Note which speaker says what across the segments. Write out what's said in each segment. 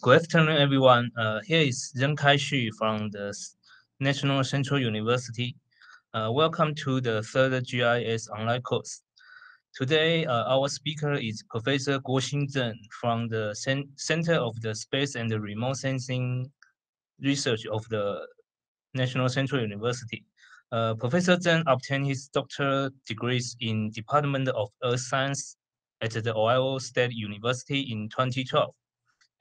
Speaker 1: Good afternoon, everyone. Here is Zheng Kai-Xu from the National Central University. Welcome to the third GIS online course. Today, our speaker is Professor Kuo-Hsin Tseng from the Center of the Space and the Remote Sensing Research of the National Central University. Professor Tseng obtained his doctoral degrees in Department of Earth Science at the Ohio State University in 2012.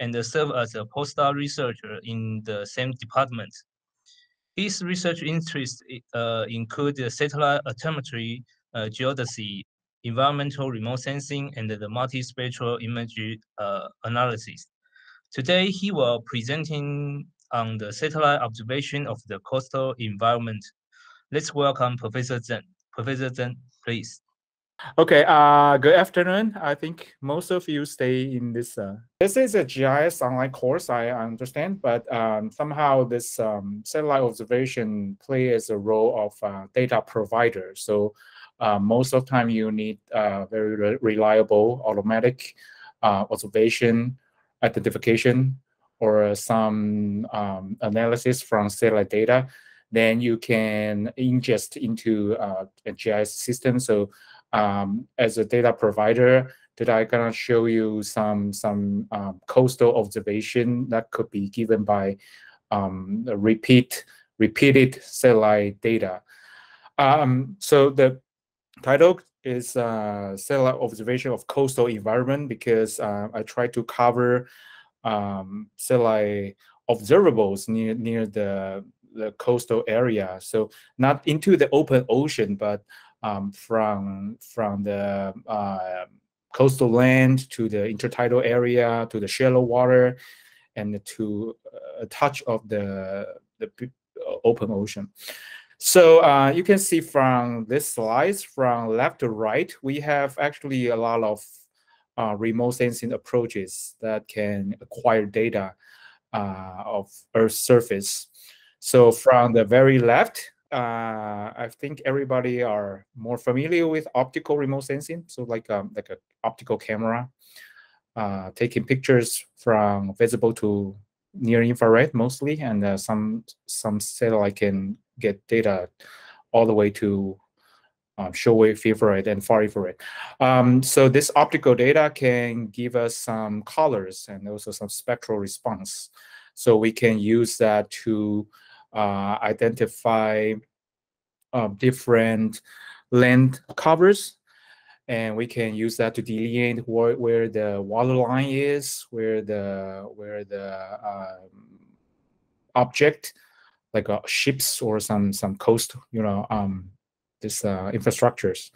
Speaker 1: And served as a postdoc researcher in the same department. His research interests include satellite telemetry, geodesy, environmental remote sensing, and the multispectral image analysis. Today, he will presenting on the satellite observation of the coastal environment. Let's welcome Professor Tseng. Professor Tseng, please.
Speaker 2: Okay, good afternoon. I think most of you stay in this. This is a GIS online course, I understand, but somehow this satellite observation plays a role of data provider. So most of the time you need very reliable automatic observation, identification, or some analysis from satellite data. Then you can ingest into a GIS system. So as a data provider, that I gonna show you some coastal observation that could be given by repeated satellite data. So the title is satellite observation of coastal environment because I try to cover satellite observables near the coastal area. So not into the open ocean, but from the coastal land to the intertidal area to the shallow water and to a touch of the open ocean. So you can see from this slides from left to right, we have actually a lot of remote sensing approaches that can acquire data of Earth's surface. So from the very left, I think everybody are more familiar with optical remote sensing. So like an optical camera, taking pictures from visible to near infrared mostly, and some satellite can get data all the way to short-wave infrared and far infrared. So this optical data can give us some colors and also some spectral response. So we can use that to identify different land covers, and we can use that to delineate where the water line is, where the object, like ships or some coast, this infrastructures.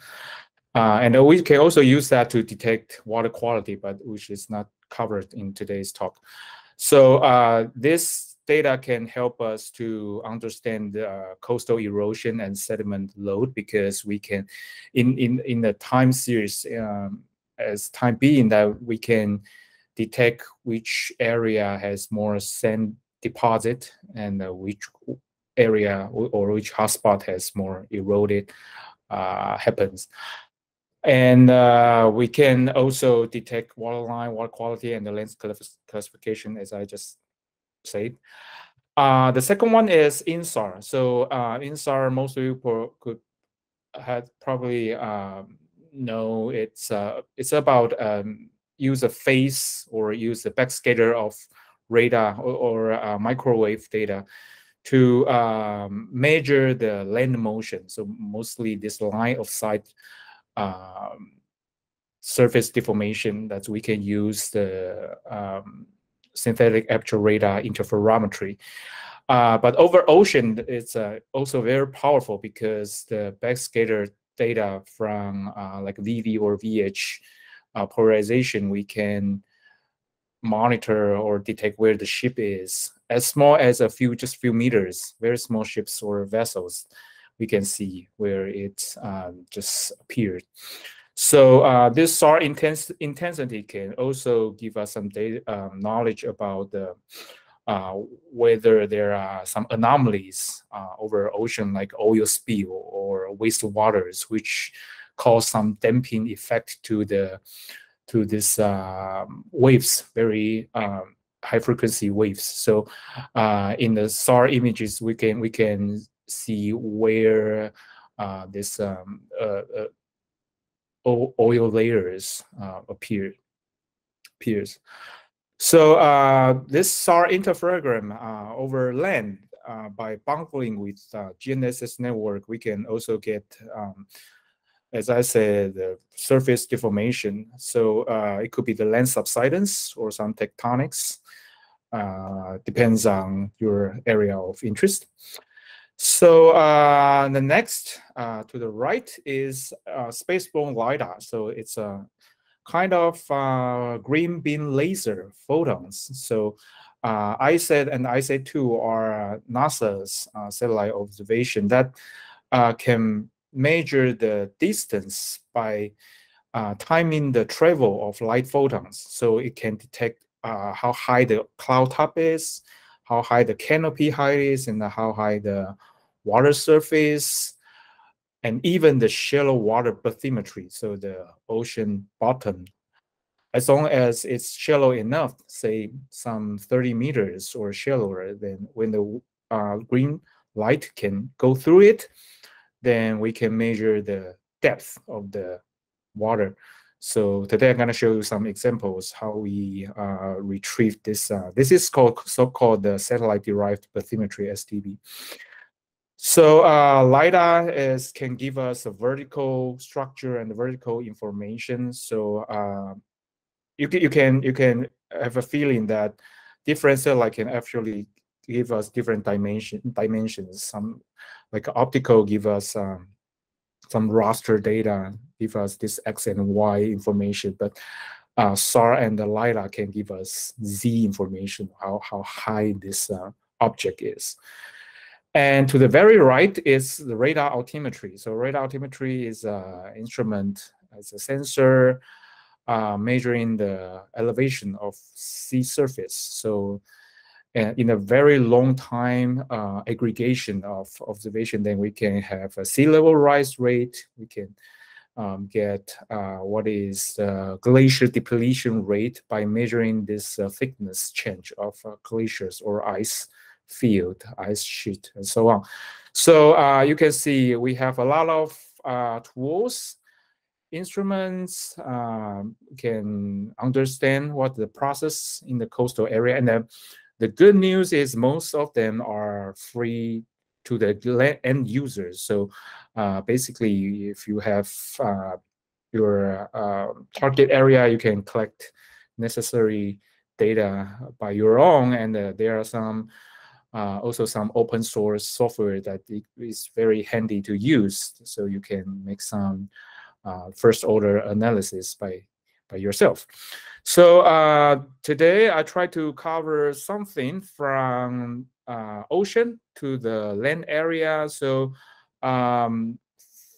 Speaker 2: And we can also use that to detect water quality, but which is not covered in today's talk. So this data can help us to understand the coastal erosion and sediment load, because we can, in the time series, as time being, that we can detect which area has more sand deposit and which area or which hotspot has more eroded happens. And we can also detect water line, water quality, and the lens classification, as I just said. The second one is INSAR. So INSAR, most of you could have probably know it's about use a phase or use the backscatter of radar or microwave data to measure the land motion. So mostly this line of sight surface deformation that we can use the synthetic aperture radar interferometry. But over ocean, it's also very powerful because the backscatter data from like VV or VH polarization, we can monitor or detect where the ship is as small as just few meters. Very small ships or vessels, we can see where it just appeared. So this SAR intensity can also give us some data, knowledge about the whether there are some anomalies over ocean, like oil spill or wastewaters, which cause some damping effect to this waves, very high frequency waves. So in the SAR images, we can see where this oil layers appears. So this SAR interferogram over land, by bundling with GNSS network, we can also get, as I said, the surface deformation. So it could be the land subsidence or some tectonics, depends on your area of interest. So the next to the right is spaceborne LiDAR. So it's a kind of green beam laser photons. So ISAT and ISAT-2 are NASA's satellite observation that can measure the distance by timing the travel of light photons. So it can detect how high the cloud top is, how high the canopy height is, and how high the water surface, and even the shallow water bathymetry, so the ocean bottom. As long as it's shallow enough, say some 30 meters or shallower, then when the green light can go through it, then we can measure the depth of the water. So today I'm going to show you some examples how we retrieve this. This is so-called the satellite-derived bathymetry (SDB). So LiDAR can give us a vertical structure and vertical information. So you can have a feeling that different satellite can actually give us different dimensions. Some like optical give us some raster data, give us this X and Y information, but SAR and the LiDAR can give us Z information, how high this object is. And to the very right is the radar altimetry. So radar altimetry is an instrument, as a sensor, measuring the elevation of sea surface. So in a very long time aggregation of observation, then we can have a sea level rise rate. We can get what is glacier depletion rate by measuring this thickness change of glaciers or ice field, ice sheet, and so on. So you can see we have a lot of tools, instruments, can understand what the process in the coastal area. And the good news is most of them are free to the end users. So basically, if you have your target area, you can collect necessary data by your own. And there are some also some open source software that is very handy to use. So you can make some first order analysis by yourself. So today I try to cover something from ocean to the land area. So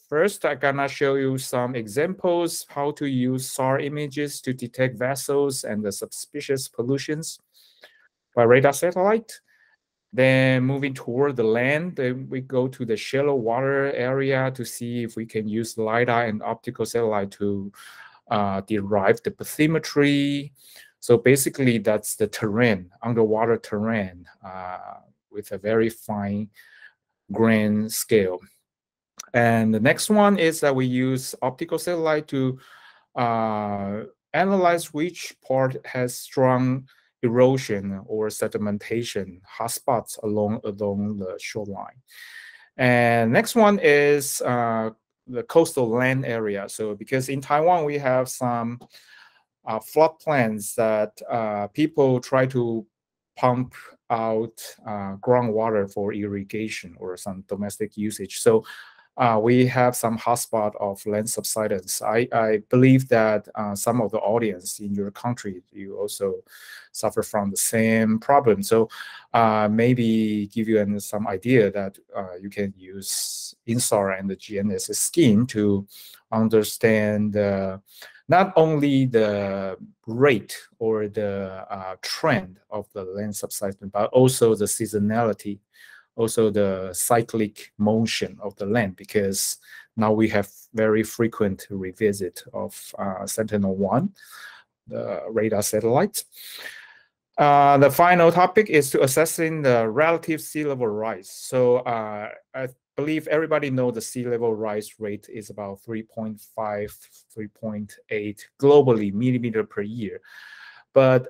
Speaker 2: first I'm gonna show you some examples how to use SAR images to detect vessels and the suspicious pollutions by radar satellite. Then moving toward the land, then we go to the shallow water area to see if we can use LiDAR and optical satellite to derive the bathymetry. So basically, that's the terrain, underwater terrain, with a very fine grain scale. And the next one is that we use optical satellite to analyze which part has strong erosion or sedimentation hotspots along the shoreline. And next one is the coastal land area. So because in Taiwan we have some floodplains that people try to pump out groundwater for irrigation or some domestic usage. So we have some hotspot of land subsidence. I believe that some of the audience in your country, you also suffer from the same problem. So maybe give you some idea that you can use INSAR and the GNSS scheme to understand not only the rate or the trend of the land subsidence, but also the seasonality, also the cyclic motion of the land, because now we have very frequent revisit of Sentinel-1, the radar satellite. The final topic is to assessing the relative sea level rise. So I believe everybody knows the sea level rise rate is about 3.5, 3.8 globally millimeter per year. But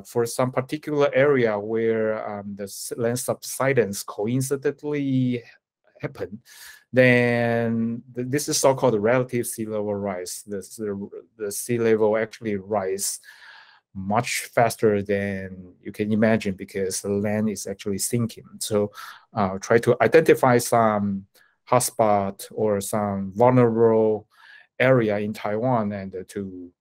Speaker 2: for some particular area where the land subsidence coincidentally happen, then this is so-called relative sea level rise. The sea level actually rise much faster than you can imagine because the land is actually sinking. So try to identify some hotspot or some vulnerable area in Taiwan and to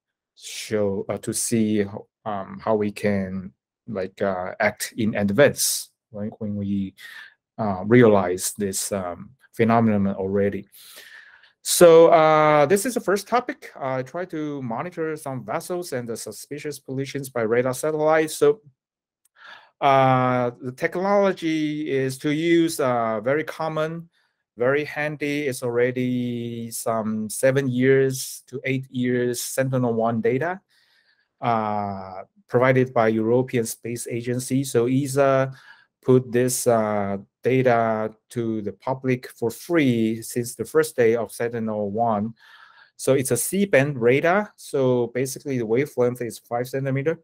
Speaker 2: show to see how we can like act in advance when we realize this phenomenon already. So this is the first topic. I try to monitor some vessels and the suspicious pollutions by radar satellite. So the technology is to use very common, very handy. It's already some 7 years to 8 years Sentinel-1 data provided by European Space Agency. So ESA put this data to the public for free since the first day of Sentinel-1. So it's a C-band radar. So basically the wavelength is 5 centimeter.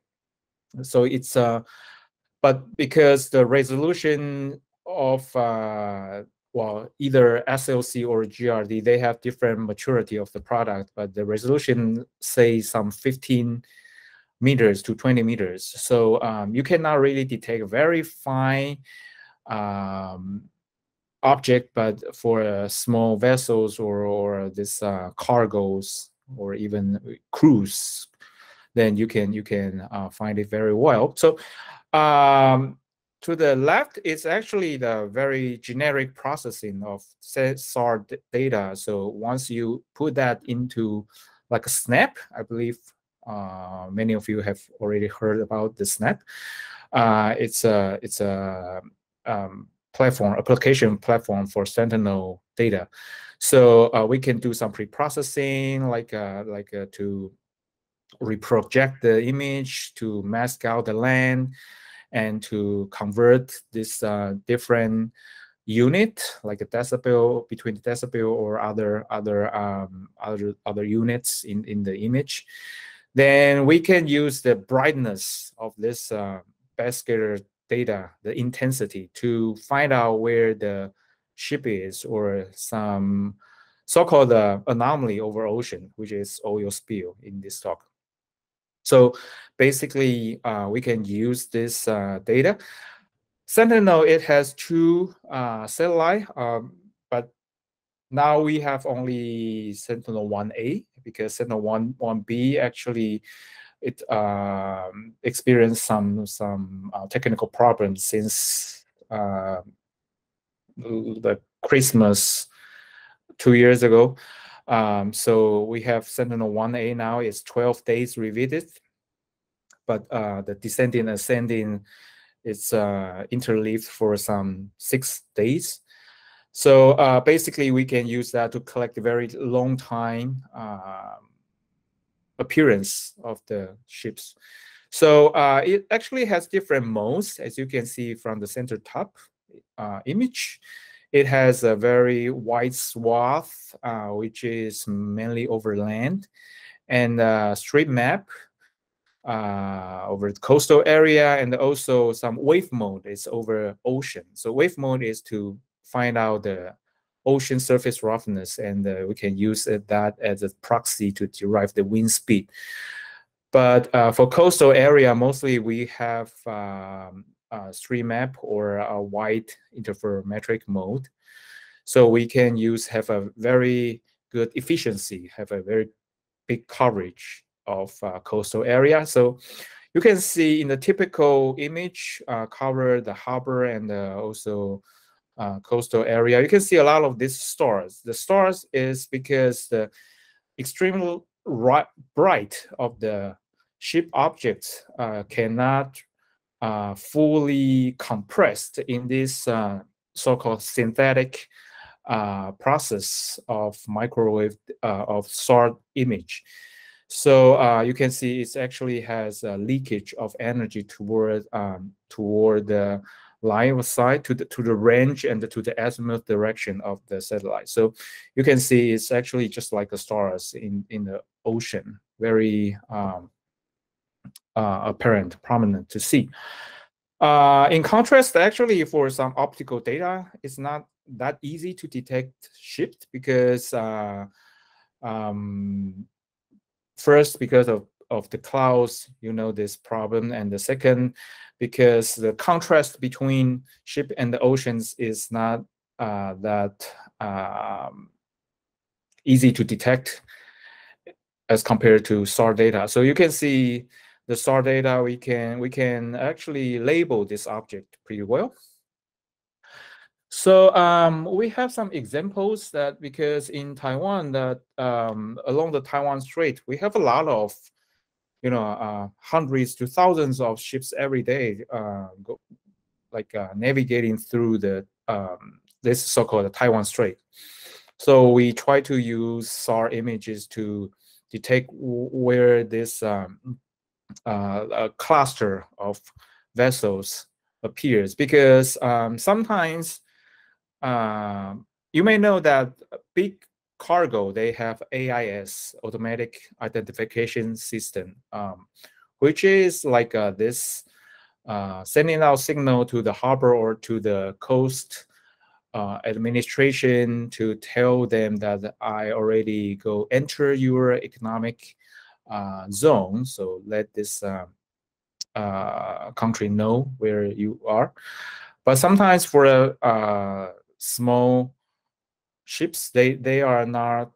Speaker 2: So it's but because the resolution of well, either SLC or GRD, they have different maturity of the product, but the resolution say some 15 meters to 20 meters. So you cannot really detect very fine object, but for small vessels or this cargoes or even cruise, then you can find it very well. So to the left is actually the very generic processing of SAR data. So once you put that into like a snap, I believe many of you have already heard about the snap. It's a application platform for Sentinel data. So we can do some pre-processing, like to reproject the image, to mask out the land, and to convert this different unit, like a decibel, between the decibel or other units in the image. Then we can use the brightness of this backscatter data, the intensity, to find out where the ship is or some so-called anomaly over ocean, which is oil spill in this talk. So basically, we can use this data. Sentinel, it has 2 satellites, but now we have only Sentinel-1A because Sentinel-1B actually it experienced some technical problems since the Christmas 2 years ago. So we have Sentinel-1A now. It's 12 days revisited, but the descending and ascending is interleaved for some 6 days. So basically, we can use that to collect a very long time appearance of the ships. So it actually has different modes, as you can see from the center top image. It has a very wide swath, which is mainly over land, and street map over the coastal area, and also some wave mode is over ocean. So wave mode is to find out the ocean surface roughness, and we can use that as a proxy to derive the wind speed. But for coastal area, mostly we have street map or a wide interferometric mode. So we can have a very good efficiency, have a very big coverage of coastal area. So you can see in the typical image cover the harbor and also coastal area. You can see a lot of these stars. The stars is because the extremely bright of the ship objects cannot fully compressed in this so-called synthetic process of microwave of SAR image. So you can see it actually has a leakage of energy toward the line of sight, to the range and to the azimuth direction of the satellite. So you can see it's actually just like the stars in the ocean, very apparent, prominent to see. In contrast, actually, for some optical data, it's not that easy to detect shift because first, because of the clouds, this problem, and the second, because the contrast between ship and the oceans is not that easy to detect as compared to SAR data. So you can see the SAR data, we can actually label this object pretty well. So we have some examples that, because in Taiwan, that along the Taiwan Strait, we have a lot of hundreds to thousands of ships every day navigating through the this so-called Taiwan Strait. So we try to use SAR images to detect where this a cluster of vessels appears, because sometimes you may know that big cargo, they have AIS, automatic identification system, which is like this sending out signal to the harbor or to the coast administration to tell them that I already go enter your economic zone. So let this country know where you are. But sometimes for small ships, they are not.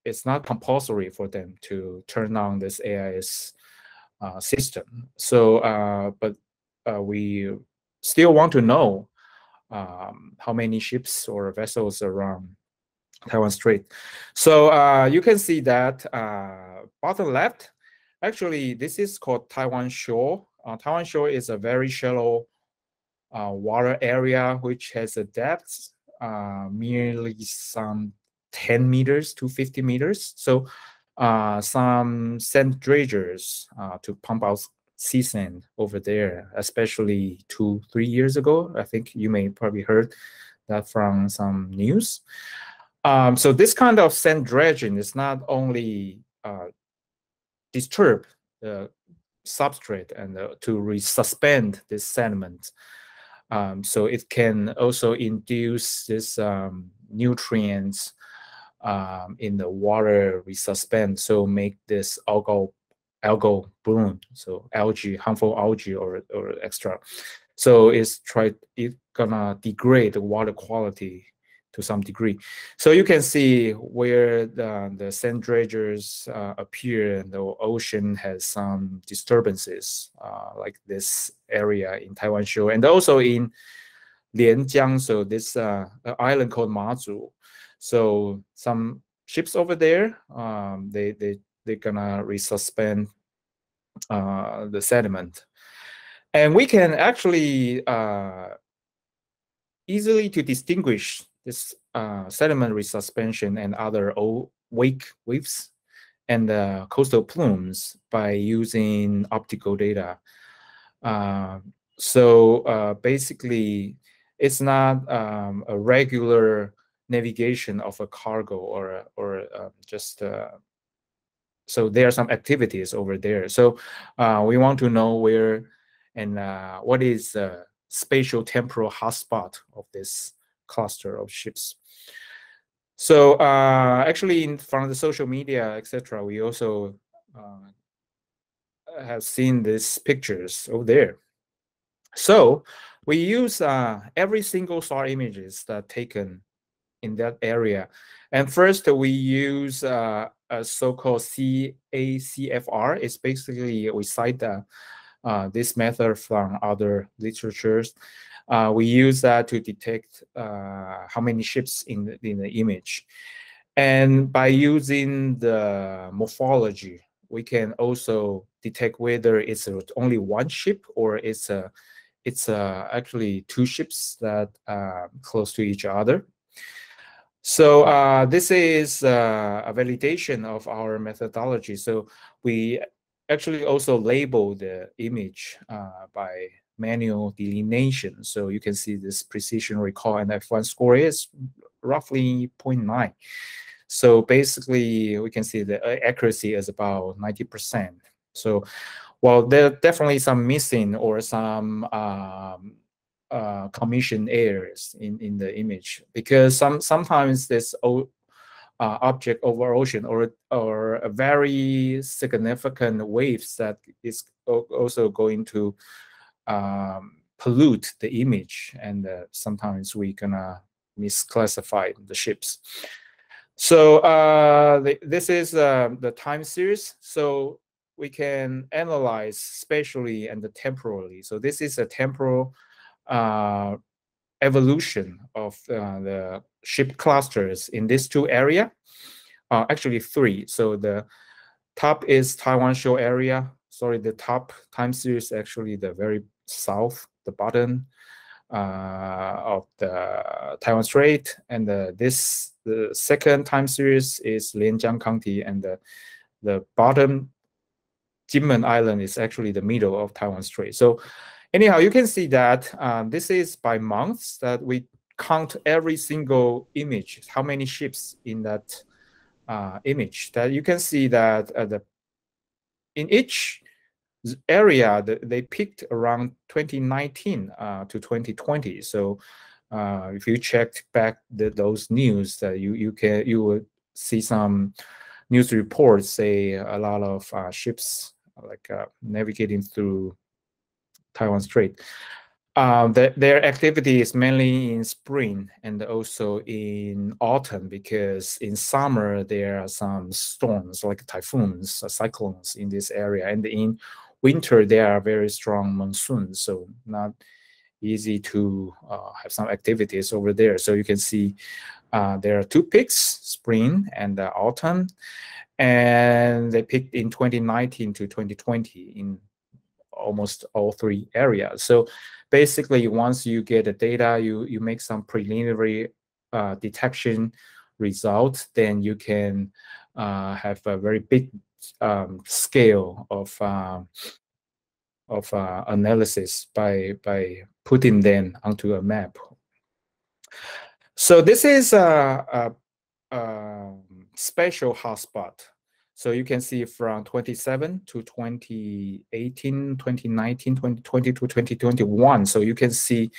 Speaker 2: It's not compulsory for them to turn on this AIS system. So, but we still want to know how many ships or vessels around Taiwan Strait. So you can see that bottom left, actually, this is called Taiwan Shore. Taiwan Shore is a very shallow water area which has a depth merely some 10 meters to 50 meters. So some sand dredgers to pump out sea sand over there, especially 2-3 years ago. I think you may probably heard that from some news. So this kind of sand dredging is not only disturb the substrate and to resuspend this sediment. So it can also induce this nutrients in the water resuspend, so make this algal bloom, so algae, harmful algae or extra. So it's gonna degrade the water quality to some degree. So you can see where the sand dredgers appear, and the ocean has some disturbances, like this area in Taiwan Shore, and also in Lianjiang, so this island called Mazu. So some ships over there, they're gonna resuspend the sediment, and we can actually easily to distinguish this sediment resuspension and other wake waves and coastal plumes by using optical data. So basically, it's not a regular navigation of a cargo or just so there are some activities over there. So we want to know where and what is the spatial temporal hotspot of this cluster of ships. So actually, from the social media, etc., we also have seen these pictures over there. So we use every single SAR images that taken in that area. And first, we use a so-called CACFR. It's basically, we cite this method from other literatures. We use that to detect how many ships in the image. And by using the morphology, we can also detect whether it's only one ship or it's actually two ships that are close to each other. So this is a validation of our methodology. So we actually also label the image by manual delineation. So you can see this precision recall and F1 score is roughly 0.9. So basically, we can see the accuracy is about 90%. So while there are definitely some missing or some commission errors in the image, because sometimes this object over ocean or a very significant waves that is also going to pollute the image, and sometimes we gonna misclassify the ships. So this is the time series. So we can analyze spatially and temporally. So this is a temporal evolution of the ship clusters in these two areas. Actually three. So the top is Taiwan Shoal area. Sorry, the top time series actually the very south, the bottom of the Taiwan Strait, and the second time series is Lianjiang County, and the bottom Jinmen Island is actually the middle of Taiwan Strait. So anyhow, you can see that this is by months that we count every single image, how many ships in that image. That you can see that in each area they picked around 2019 to 2020. So if you checked back those news, you would see some news reports say a lot of ships like navigating through Taiwan Strait. Their activity is mainly in spring and also in autumn, because in summer there are some storms like typhoons, cyclones in this area, and in winter there are very strong monsoons, so not easy to have some activities over there. So you can see there are two peaks, spring and autumn, and they picked in 2019 to 2020 in almost all three areas. So basically, once you get the data, you make some preliminary detection results, then you can have a very big scale of analysis by putting them onto a map. So this is a special hotspot. So you can see from 27 to 2018, 2019, 2020 to 2021. So you can see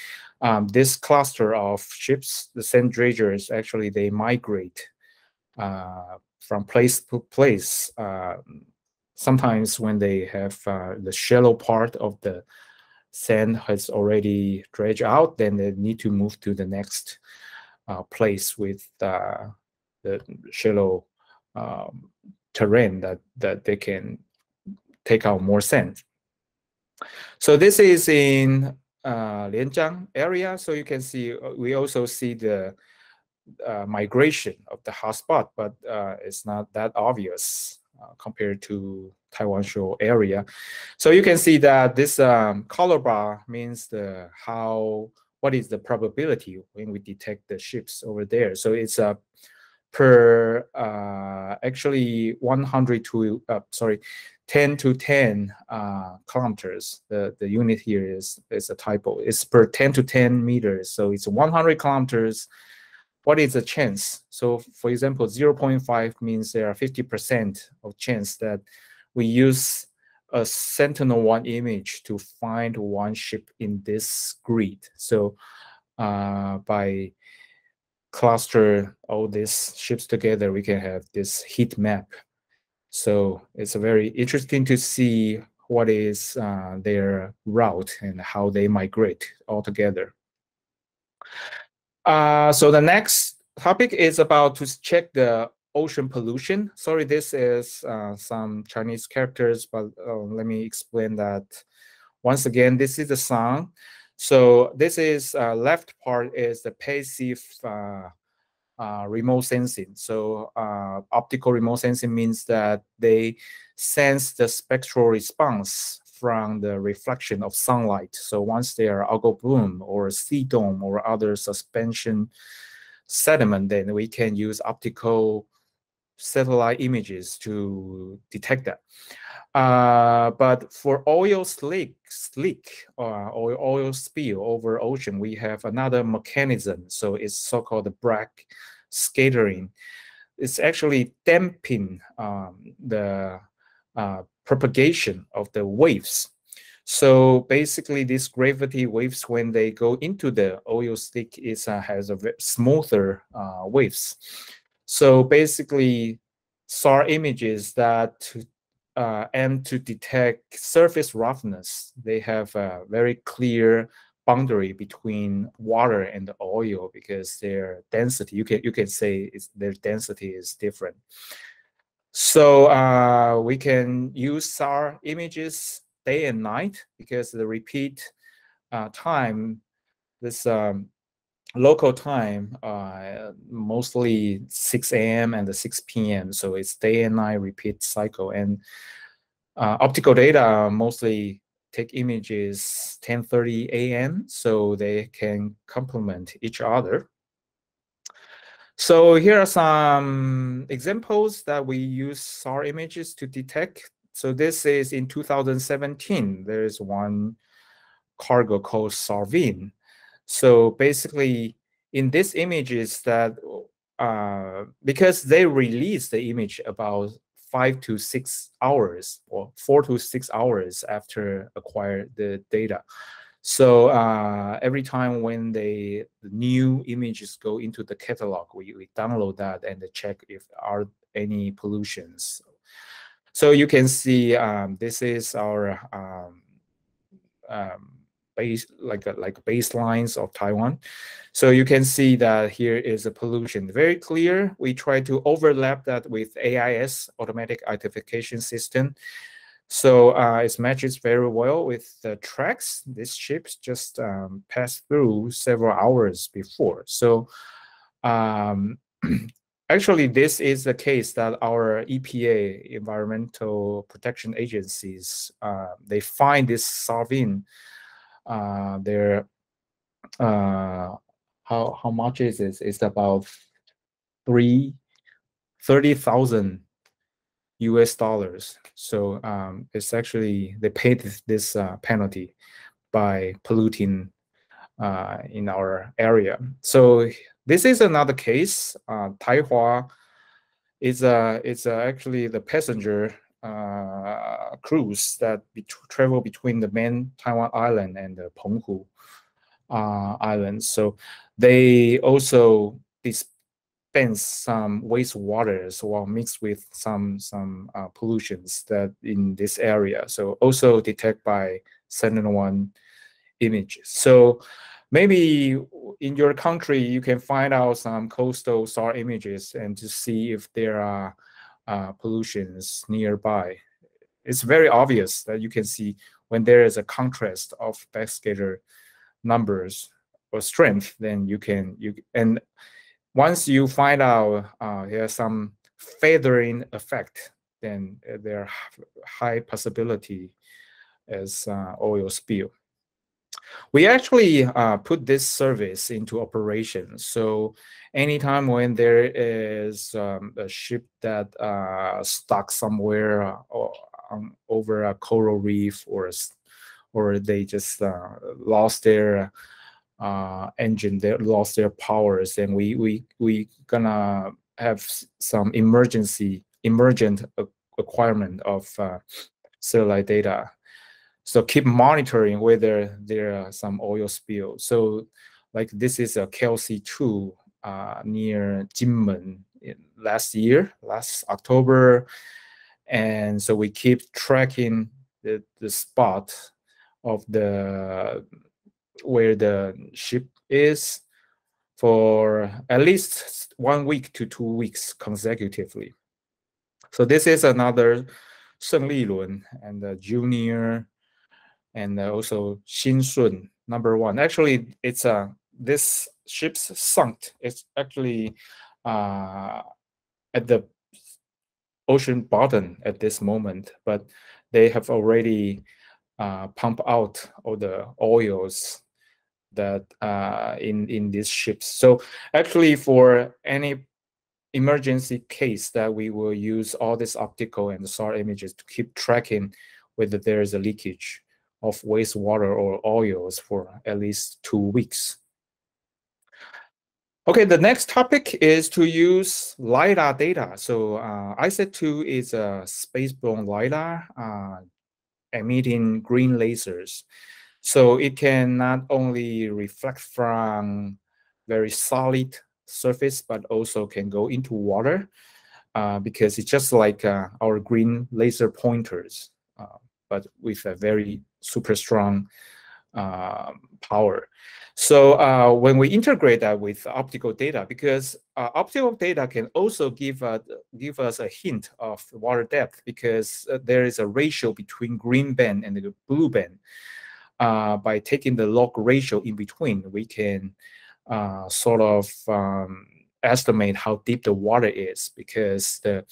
Speaker 2: this cluster of ships, the sand dredgers, actually they migrate from place to place. Sometimes when they have the shallow part of the sand has already dredged out, then they need to move to the next place with the shallow terrain that they can take out more sand. So this is in Lianjiang area. So you can see we also see the migration of the hotspot, but it's not that obvious compared to Taiwan Shoal area. So you can see that this color bar means what is the probability when we detect the ships over there. So it's per actually 100 to 10 to 10 kilometers. The unit here is a typo. It's per 10 to 10 meters. So it's 100 kilometers. What is the chance? So for example, 0.5 means there are 50% of chance that we use a Sentinel-1 image to find one ship in this grid. So by cluster all these ships together, we can have this heat map. So it's very interesting to see what is their route and how they migrate all together. So the next topic is about to check the ocean pollution. Sorry, this is some Chinese characters, but let me explain that. Once again, this is the sun. So this is left part is the passive remote sensing. So optical remote sensing means that they sense the spectral response from the reflection of sunlight. So once there are algal bloom or sea dome or other suspension sediment, then we can use optical satellite images to detect that. But for oil slick or oil spill over ocean, we have another mechanism. So it's so-called the back scattering. It's actually damping the propagation of the waves. So basically, these gravity waves, when they go into the oil slick, has a smoother waves. So basically, SAR images that aim to detect surface roughness, they have a very clear boundary between water and the oil because their density, you can say their density is different. So we can use SAR images day and night because the repeat time, this local time, mostly 6 a.m. and 6 p.m. So it's day and night repeat cycle. And optical data mostly take images 10:30 a.m. so they can complement each other. So here are some examples that we use SAR images to detect. So this is in 2017. There is one cargo called Sarvin. So basically, in this image is that because they release the image about 5 to 6 hours or 4 to 6 hours after acquire the data. So every time when the new images go into the catalog, we download that and check if are any pollutions. So you can see this is our baselines of Taiwan. So you can see that here is a pollution, very clear. We try to overlap that with AIS, automatic identification system. So it matches very well with the tracks. These ships just passed through several hours before. So actually, this is the case that our EPA, Environmental Protection Agencies, they find this Sarvin. Their how much is this? It's about 30,000 US dollars. So it's actually they paid this penalty by polluting in our area. So this is another case. Taihua is actually the passenger cruise that travel between the main Taiwan island and the Penghu islands. So they also dispense some wastewaters while mixed with some pollutions that in this area. So also detect by Sentinel-1 images. So maybe in your country you can find out some coastal SAR images and to see if there are pollutions nearby. It's very obvious that you can see when there is a contrast of backscatter numbers or strength, then and once you find out there's some feathering effect, then there are high possibility as oil spill. We actually put this service into operation. So anytime when there is a ship that stuck somewhere over a coral reef or they just lost their engine, they lost their powers, then we gonna have some emergent acquirement of satellite data. So keep monitoring whether there are some oil spill. So like this is a KLC2 near Jinmen last October. And so we keep tracking the spot of where the ship is for at least 1 week to 2 weeks consecutively. So this is another Sheng Lilun and the junior and also Xinshun #1. Actually, it's this ship's sunk. It's actually at the ocean bottom at this moment, but they have already pumped out all the oils that in these ships. So actually, for any emergency case, that we will use all this optical and SAR images to keep tracking whether there is a leakage of wastewater or oils for at least 2 weeks. Okay, the next topic is to use LiDAR data. So ISAT-2 is a spaceborne LiDAR emitting green lasers. So it can not only reflect from very solid surface, but also can go into water because it's just like our green laser pointers, but with a very super strong power. So when we integrate that with optical data, because optical data can also give us a hint of water depth, because there is a ratio between green band and the blue band. By taking the log ratio in between, we can sort of estimate how deep the water is, because the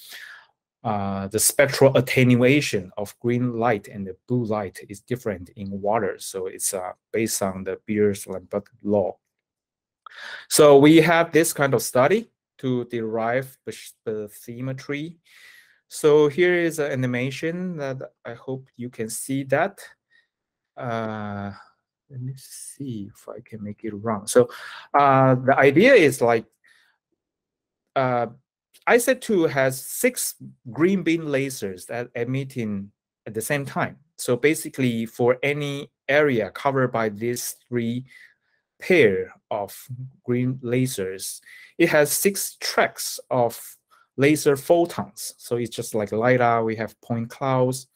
Speaker 2: spectral attenuation of green light and the blue light is different in water. So it's based on the Beers-Lambert law. So we have this kind of study to derive bathymetry. So here is an animation that I hope you can see that. Let me see if I can make it run. So the idea is like ISAT-2 has 6 green beam lasers that emitting at the same time. So basically, for any area covered by these 3 pair of green lasers, it has 6 tracks of laser photons. So it's just like LiDAR, we have point clouds.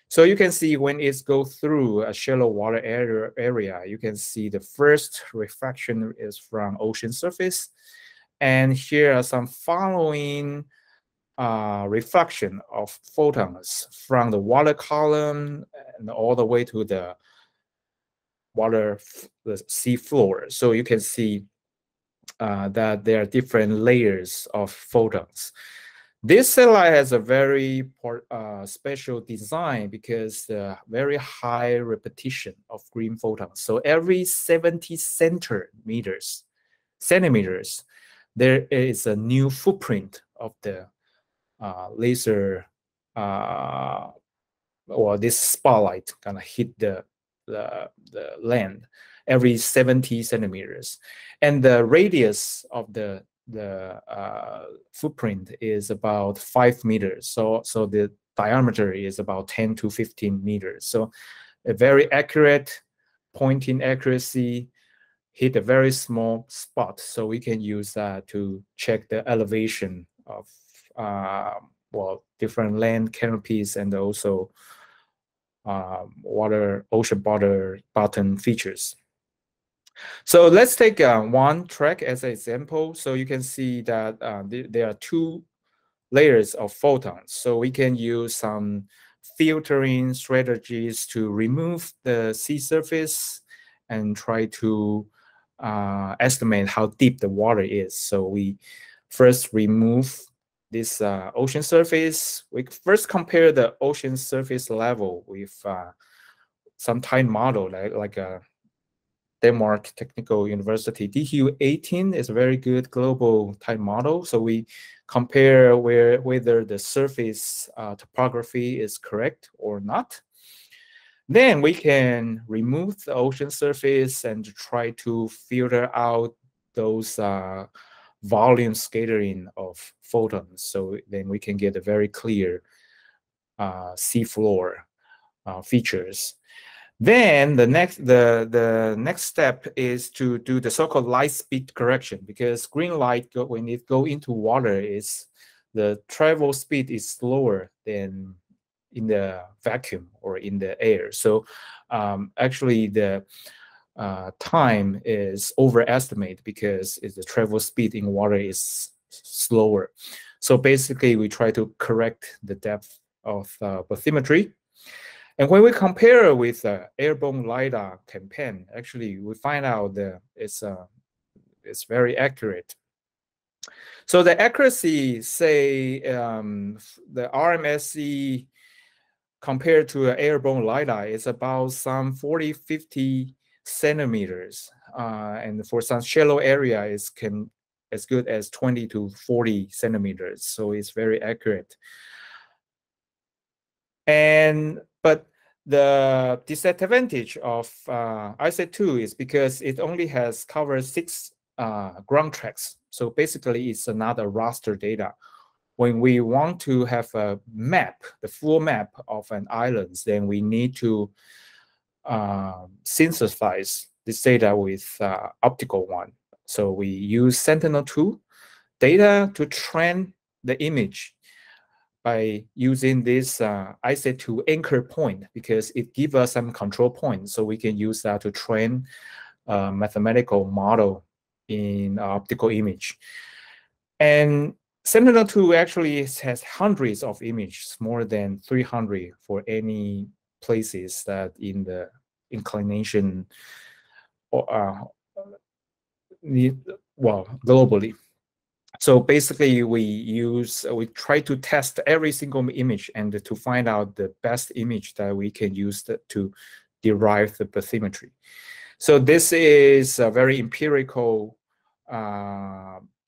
Speaker 2: So you can see when it goes through a shallow water area, you can see the first refraction is from ocean surface. And here are some following reflection of photons from the water column and all the way to the sea floor. So you can see that there are different layers of photons. This satellite has a very special design because the very high repetition of green photons. So every 70 centimeters, there is a new footprint of the laser, or this spotlight kind of hit the land every 70 centimeters. And the radius of the footprint is about 5 meters. So the diameter is about 10 to 15 meters. So a very accurate pointing accuracy, hit a very small spot. So we can use that to check the elevation of different land canopies and also ocean bottom features. So let's take one track as an example. So you can see that there are 2 layers of photons. So we can use some filtering strategies to remove the sea surface and try to estimate how deep the water is. So we first remove this ocean surface. We first compare the ocean surface level with some time model, like a Denmark Technical University. DHU-18 is a very good global time model. So we compare whether the surface topography is correct or not. Then we can remove the ocean surface and try to filter out those volume scattering of photons. So then we can get a very clear seafloor features. Then the next step is to do the so-called light speed correction, because green light, when it go into water, the travel speed is slower than in the vacuum or in the air. So actually the time is overestimated because the travel speed in water is slower. So basically we try to correct the depth of bathymetry. And when we compare with airborne LiDAR campaign, actually we find out that it's very accurate. So the accuracy, say the RMSE compared to an airborne LiDAR is about some 40-50 centimeters and for some shallow area, it can as good as 20 to 40 centimeters. So it's very accurate. But the disadvantage of IC2 is because it only has covered 6 ground tracks. So basically, it's another raster data. When we want to have a map, the full map of an island, then we need to synthesize this data with optical one. So we use Sentinel-2 data to train the image by using this IC2 anchor point, because it gives us some control points, so we can use that to train a mathematical model in optical image. And Sentinel-2 actually has hundreds of images, more than 300 for any places that in the inclination, well, globally. So basically, we try to test every single image and to find out the best image that we can use to derive the bathymetry. So this is a very empirical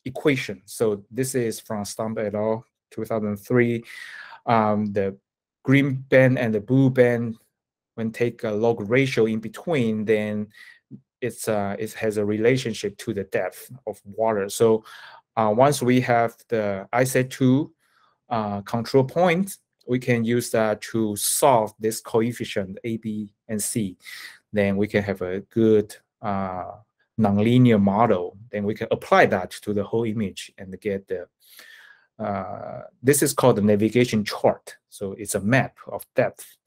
Speaker 2: equation. So this is from Stump et al. 2003. The green band and the blue band, when take a log ratio in between, then it has a relationship to the depth of water. So once we have the IC2 control point, we can use that to solve this coefficient A, B, and C. Then we can have a good nonlinear model. Then we can apply that to the whole image and get the, this is called the navigation chart. So it's a map of depth.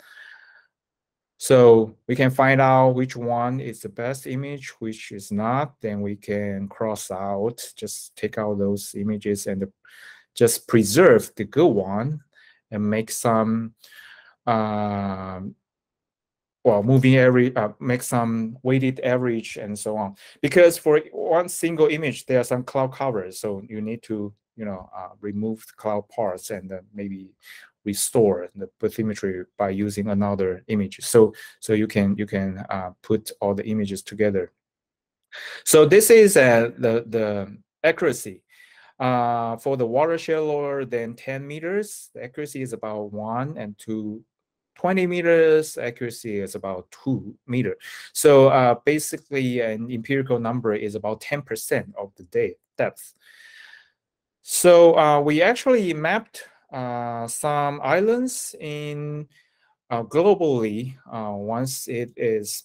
Speaker 2: So we can find out which one is the best image, which is not. Then we can cross out, just take out those images and just preserve the good one and make some moving average, make some weighted average and so on. Because for one single image, there are some cloud covers, so you need to remove the cloud parts and maybe restore the bathymetry by using another image. So you can put all the images together. So this is the accuracy. For the water shallower than 10 meters, the accuracy is about 1 and 2. 20 meters, accuracy is about 2 meters. So basically, an empirical number is about 10% of the depth. So we actually mapped some islands in globally once it is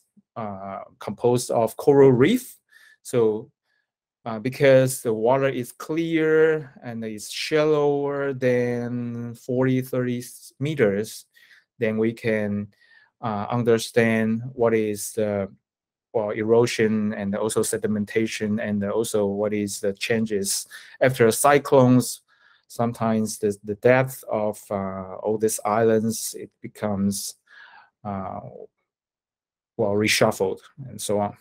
Speaker 2: composed of coral reef. So because the water is clear and it's shallower than 40-30 meters, then we can understand what is the erosion and also sedimentation, and also what is the changes after cyclones. Sometimes the depth of all these islands, it becomes reshuffled and so on.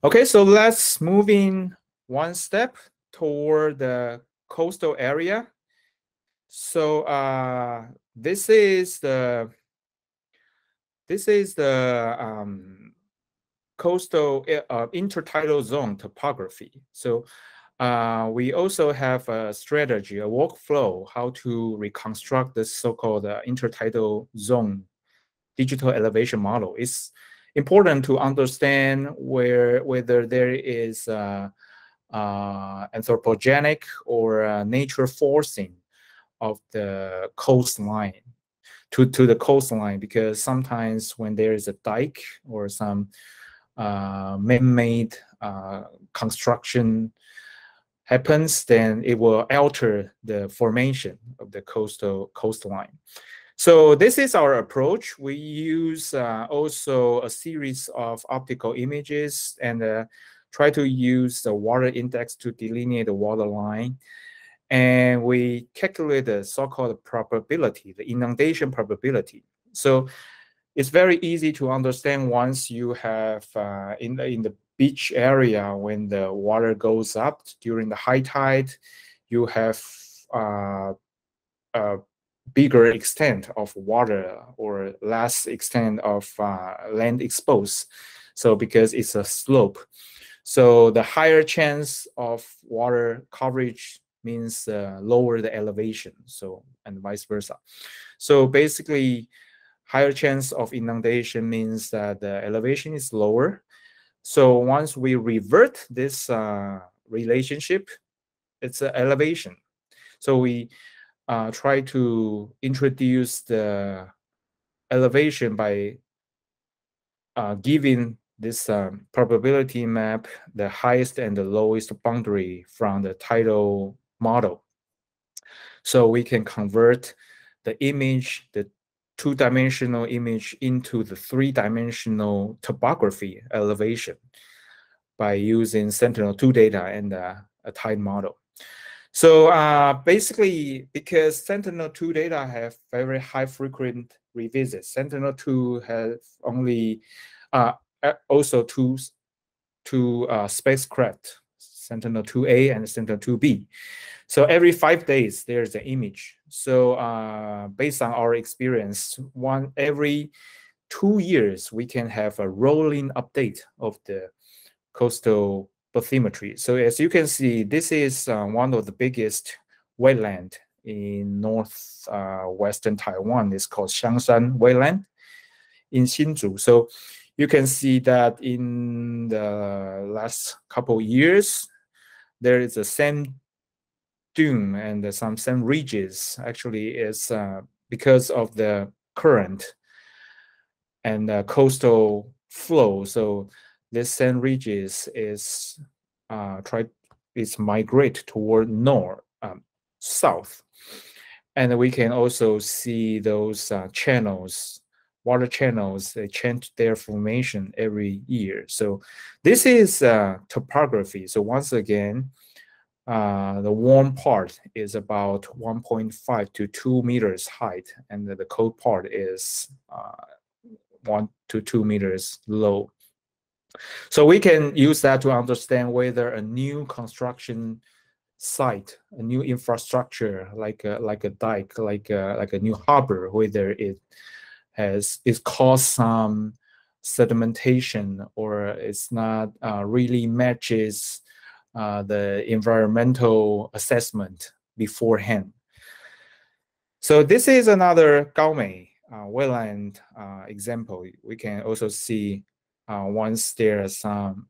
Speaker 2: Okay, so let's move in one step toward the coastal area. So this is the coastal intertidal zone topography. So we also have a strategy, a workflow, how to reconstruct this so-called intertidal zone digital elevation model. It's important to understand whether there is anthropogenic or nature forcing of the coastline to the coastline, because sometimes when there is a dike or some man-made construction happens, then it will alter the formation of the coastline. So this is our approach. We use also a series of optical images and try to use the water index to delineate the water line. And we calculate the so-called probability, the inundation probability. So it's very easy to understand once you have in the beach area, when the water goes up during the high tide, you have a bigger extent of water or less extent of land exposed. So because it's a slope, so the higher chance of water coverage means lower the elevation, so and vice versa. So basically, higher chance of inundation means that the elevation is lower. So once we revert this relationship, it's an elevation. So we try to introduce the elevation by giving this probability map the highest and the lowest boundary from the tidal model. So we can convert the image, the two-dimensional image, into the three-dimensional topography elevation by using Sentinel-2 data and a tide model. So basically, because Sentinel-2 data have very high frequent revisits, Sentinel-2 has only also two spacecraft, Sentinel-2A and Sentinel-2B. So every 5 days, there's an image. So based on our experience, every 2 years, we can have a rolling update of the coastal bathymetry. So as you can see, this is one of the biggest wetland in northwestern Taiwan. It's called Xiangshan Wetland in Hsinchu. So you can see that in the last couple years, there is a sand dune and some sand ridges. Actually, is because of the current and coastal flow. So this sand ridges is migrate toward south, and we can also see those channels, water channels. They change their formation every year. So this is topography. So once again, the warm part is about 1.5 to 2 meters height, and the cold part is 1 to 2 meters low. So we can use that to understand whether a new construction site, a new infrastructure like a dike, like a new harbor, whether it caused some sedimentation or it's not really matches the environmental assessment beforehand. So this is another Gaomei wetland example. We can also see once there's some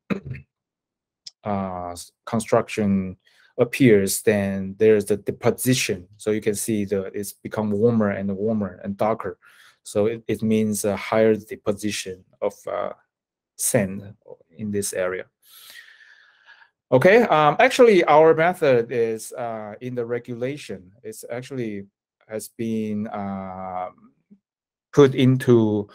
Speaker 2: construction appears, then there's the deposition. So you can see it's become warmer and darker. So it means a higher deposition of sand in this area. Okay, actually our method is in the regulation. It's actually has been put into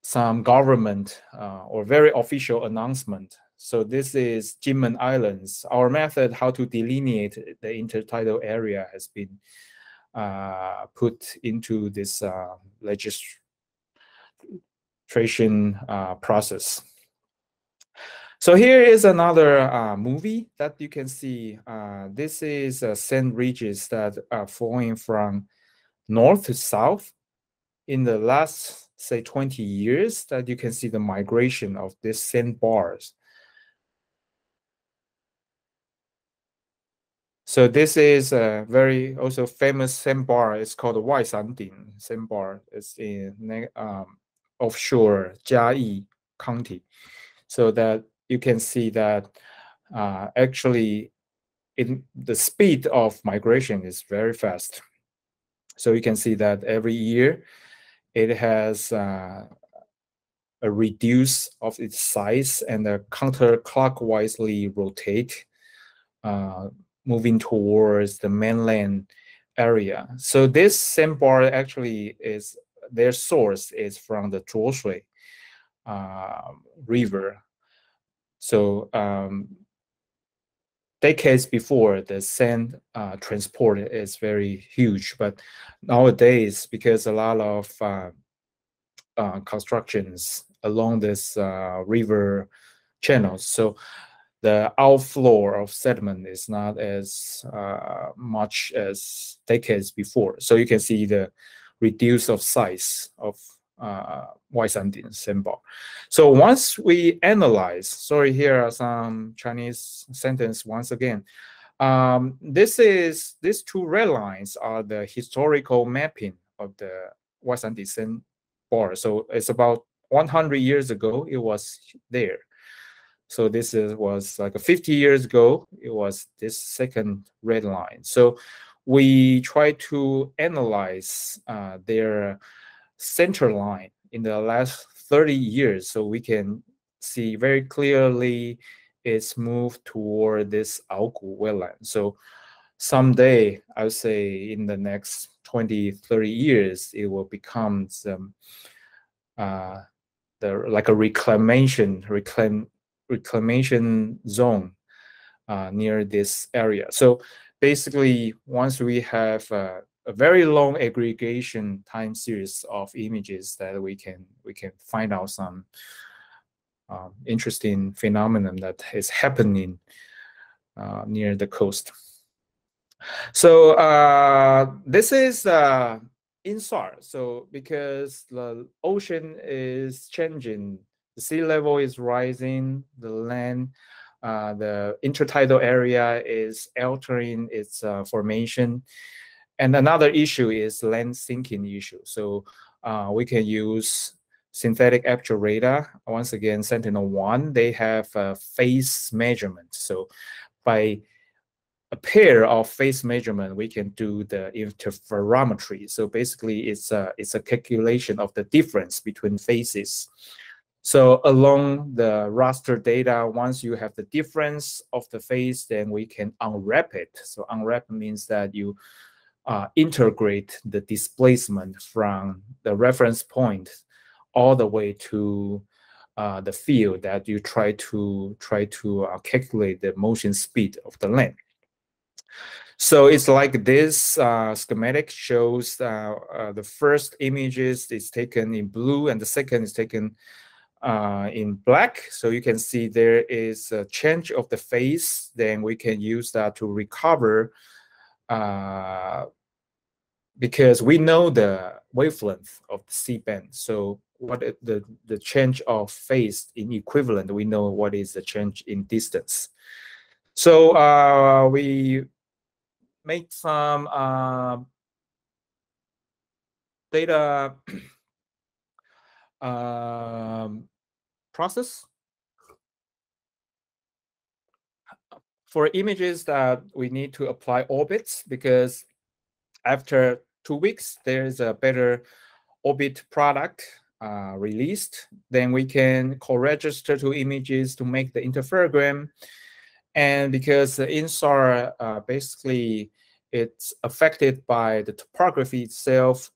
Speaker 2: some government or very official announcement. So this is Jinmen Islands. Our method how to delineate the intertidal area has been put into this legislation process. So here is another movie that you can see. This is sand ridges that are flowing from north to south. In the last, say, 20 years, that you can see the migration of these sand bars. So this is a very also famous sandbar. It's called the Waisanding sandbar. It's in offshore Jiayi County. So that you can see that actually the speed of migration is very fast. So you can see that every year it has a reduce of its size and counterclockwise rotate, moving towards the mainland area. So this sandbar actually is, their source is from the Zhuoshui river. So decades before, the sand transport is very huge, but nowadays, because a lot of constructions along this river channels, so the outflow of sediment is not as much as decades before. So you can see the reduce of size of Kuo-Hsin Tseng bar. So once we analyze, sorry, here are some Chinese sentence once again. These two red lines are the historical mapping of the Kuo-Hsin Tseng bar. So it's about 100 years ago, it was there. So this was like 50 years ago, it was this second red line. So we try to analyze their center line in the last 30 years. So we can see very clearly it's moved toward this Aogu wetland. So someday, I would say in the next 20, 30 years, it will become some like a reclamation zone near this area. So basically, once we have a very long aggregation time series of images, that we can find out some interesting phenomenon that is happening near the coast. So this is INSAR. So because the ocean is changing, the sea level is rising, the land, the intertidal area is altering its formation. And another issue is land sinking issue. So we can use synthetic aperture radar. Once again, Sentinel-1, they have phase measurement. So by a pair of phase measurement, we can do the interferometry. So basically, it's a calculation of the difference between phases. So along the raster data, once you have the difference of the phase, then we can unwrap it. So unwrap means that you integrate the displacement from the reference point all the way to the field that you try to calculate the motion speed of the land. So it's like this schematic shows the first images is taken in blue and the second is taken in black. So you can see there is a change of the phase. Then we can use that to recover because we know the wavelength of the C-band. So what the change of phase in equivalent, we know what is the change in distance. So we make some data process for images that we need to apply orbits, because after 2 weeks, there's a better orbit product released. Then we can co-register two images to make the interferogram. And because the INSAR basically it's affected by the topography itself,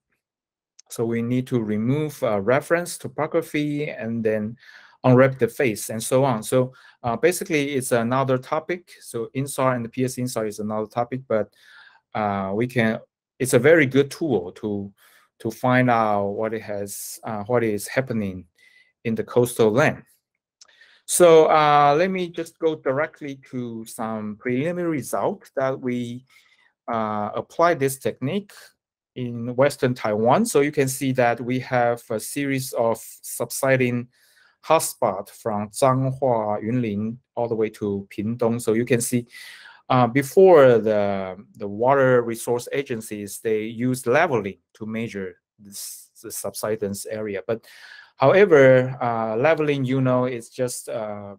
Speaker 2: so we need to remove reference topography and then unwrap the face and so on. So basically, it's another topic. So INSAR and the PS INSAR is another topic, but we can. It's a very good tool to find out what is happening in the coastal land. So let me just go directly to some preliminary results that we apply this technique in Western Taiwan. So you can see that we have a series of subsiding hotspots from Zhanghua, Yunlin, all the way to Pingdong. So you can see before the water resource agencies, they use leveling to measure the subsidence area. But however, leveling, it's just have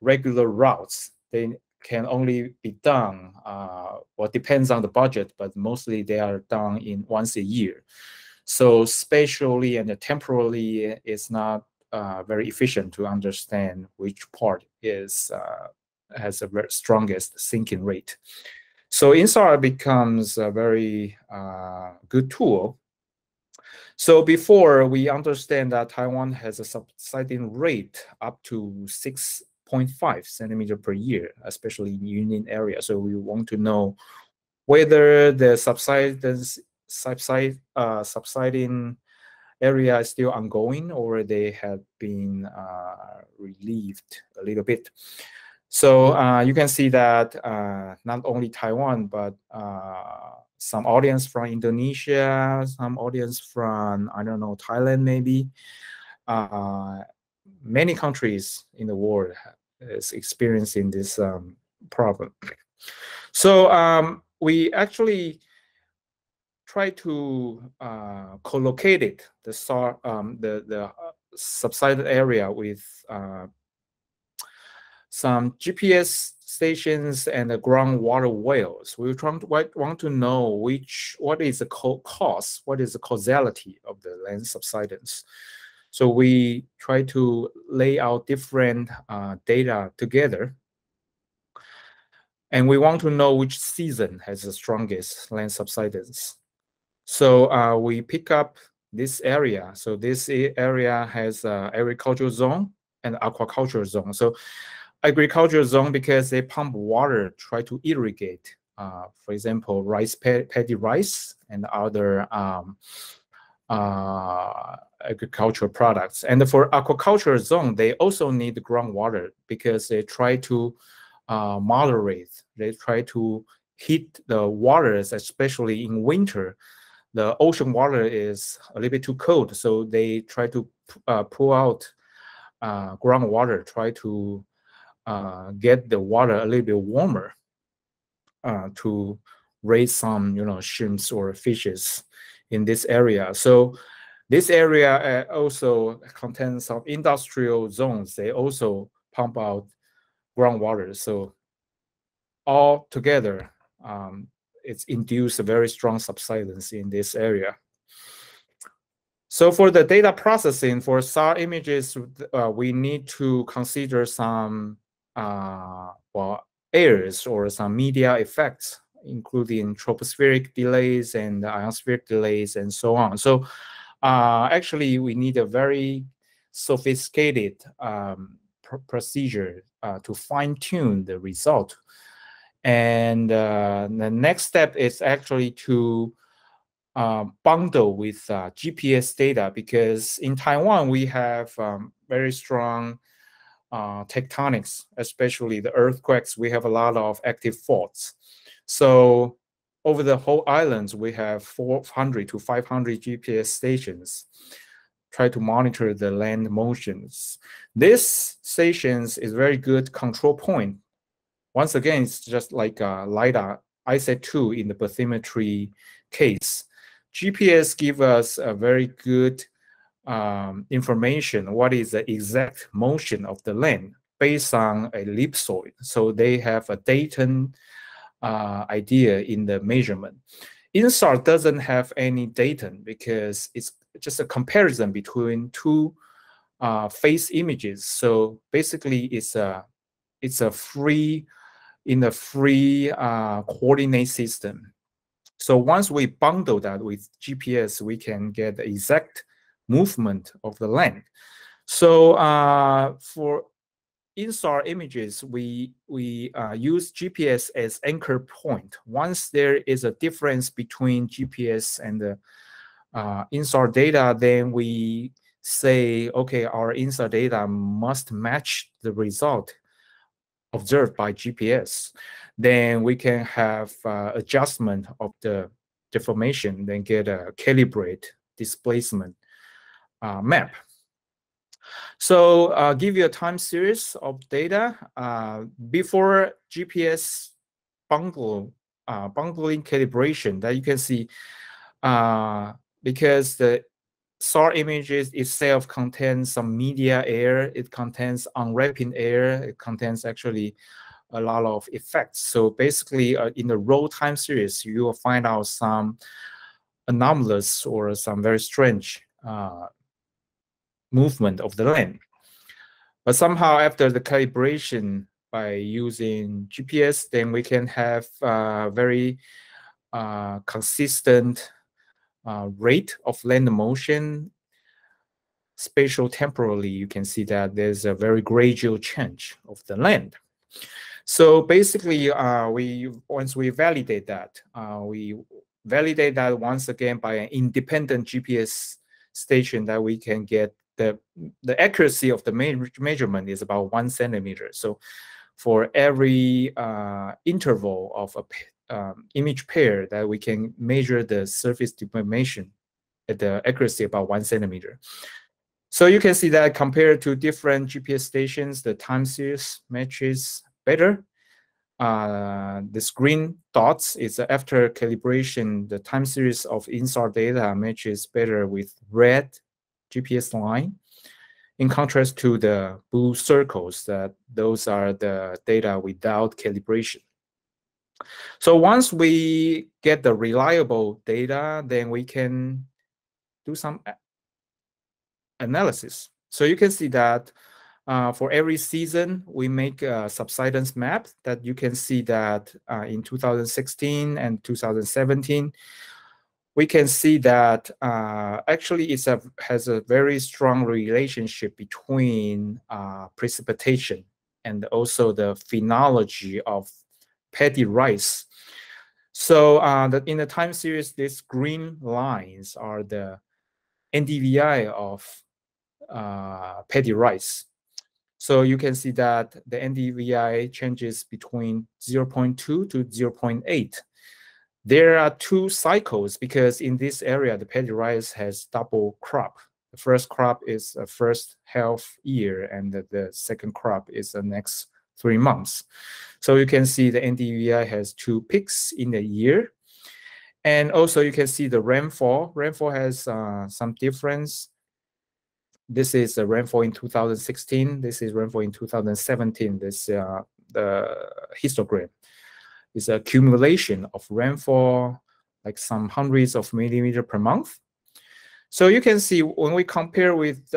Speaker 2: regular routes. They can only be done, well, depends on the budget, but mostly they are done in once a year. So spatially and temporally, it's not very efficient to understand which part is has the very strongest sinking rate. So INSAR becomes a very good tool. So before we understand that Taiwan has a subsiding rate up to 6.5 centimeter per year, especially in Yunlin area. So we want to know whether the subsiding area is still ongoing or they have been relieved a little bit. So you can see that not only Taiwan, but some audience from Indonesia, some audience from, I don't know, Thailand maybe. Many countries in the world is experiencing this problem. So we actually try to co-locate it, the subsided area with some GPS stations and the groundwater wells. We want to know what is the cause, what is the causality of the land subsidence. So we try to lay out different data together. And we want to know which season has the strongest land subsidence. So we pick up this area. So this area has agricultural zone and aquaculture zone. So agricultural zone because they pump water, try to irrigate, for example, paddy rice and other agricultural products. And for aquaculture zone, they also need groundwater because they try to moderate. They try to heat the waters, especially in winter. The ocean water is a little bit too cold, so they try to pull out groundwater, try to get the water a little bit warmer to raise some, shrimps or fishes in this area. So this area also contains some industrial zones. They also pump out groundwater. So all together, it's induced a very strong subsidence in this area. So for the data processing for SAR images, we need to consider some errors or some media effects, including tropospheric delays and ionospheric delays and so on. So actually, we need a very sophisticated procedure to fine-tune the result. And the next step is actually to bundle with GPS data, because in Taiwan, we have very strong tectonics, especially the earthquakes. We have a lot of active faults. So over the whole islands, we have 400 to 500 GPS stations try to monitor the land motions. This stations is very good control point. Once again, it's just like LiDAR, ISAT-2 in the bathymetry case. GPS give us a very good information, what is the exact motion of the land based on a ellipsoid. So they have a data idea in the measurement. INSAR doesn't have any data because it's just a comparison between two face images. So basically, it's a free coordinate system. So once we bundle that with GPS, we can get the exact movement of the land. So for INSAR images, we use GPS as anchor point. Once there is a difference between GPS and the INSAR data, then we say, okay, our INSAR data must match the result observed by GPS. Then we can have adjustment of the deformation, then get a calibrate displacement map. So give you a time series of data before GPS bundling calibration that you can see, because the SAR images itself contains some media air, it contains unwrapping air, it contains actually a lot of effects. So basically, in the raw time series, you will find out some anomalous or some very strange movement of the land. But somehow after the calibration by using GPS, then we can have very consistent rate of land motion. Spatial temporally, you can see that there's a very gradual change of the land. So basically, once we validate that, once again by an independent GPS station, that we can get the accuracy of the measurement is about 1 centimeter. So for every interval of a image pair that we can measure the surface deformation at the accuracy about 1 centimeter. So you can see that compared to different GPS stations, the time series matches better. This green dots is after calibration, the time series of INSAR data matches better with red GPS line, in contrast to the blue circles, that those are the data without calibration. So once we get the reliable data, then we can do some analysis. So you can see that for every season, we make a subsidence map that you can see that in 2016 and 2017, we can see that actually has a very strong relationship between precipitation and also the phenology of paddy rice. So in the time series, these green lines are the NDVI of paddy rice. So you can see that the NDVI changes between 0.2 to 0.8. There are 2 cycles because in this area, the paddy rice has double crop. The first crop is the first half year, and the second crop is the next 3 months. So you can see the NDVI has 2 peaks in a year. And also you can see the rainfall. Rainfall has some difference. This is the rainfall in 2016. This is rainfall in 2017. This the histogram is accumulation of rainfall, like some hundreds of millimeters per month. So you can see when we compare with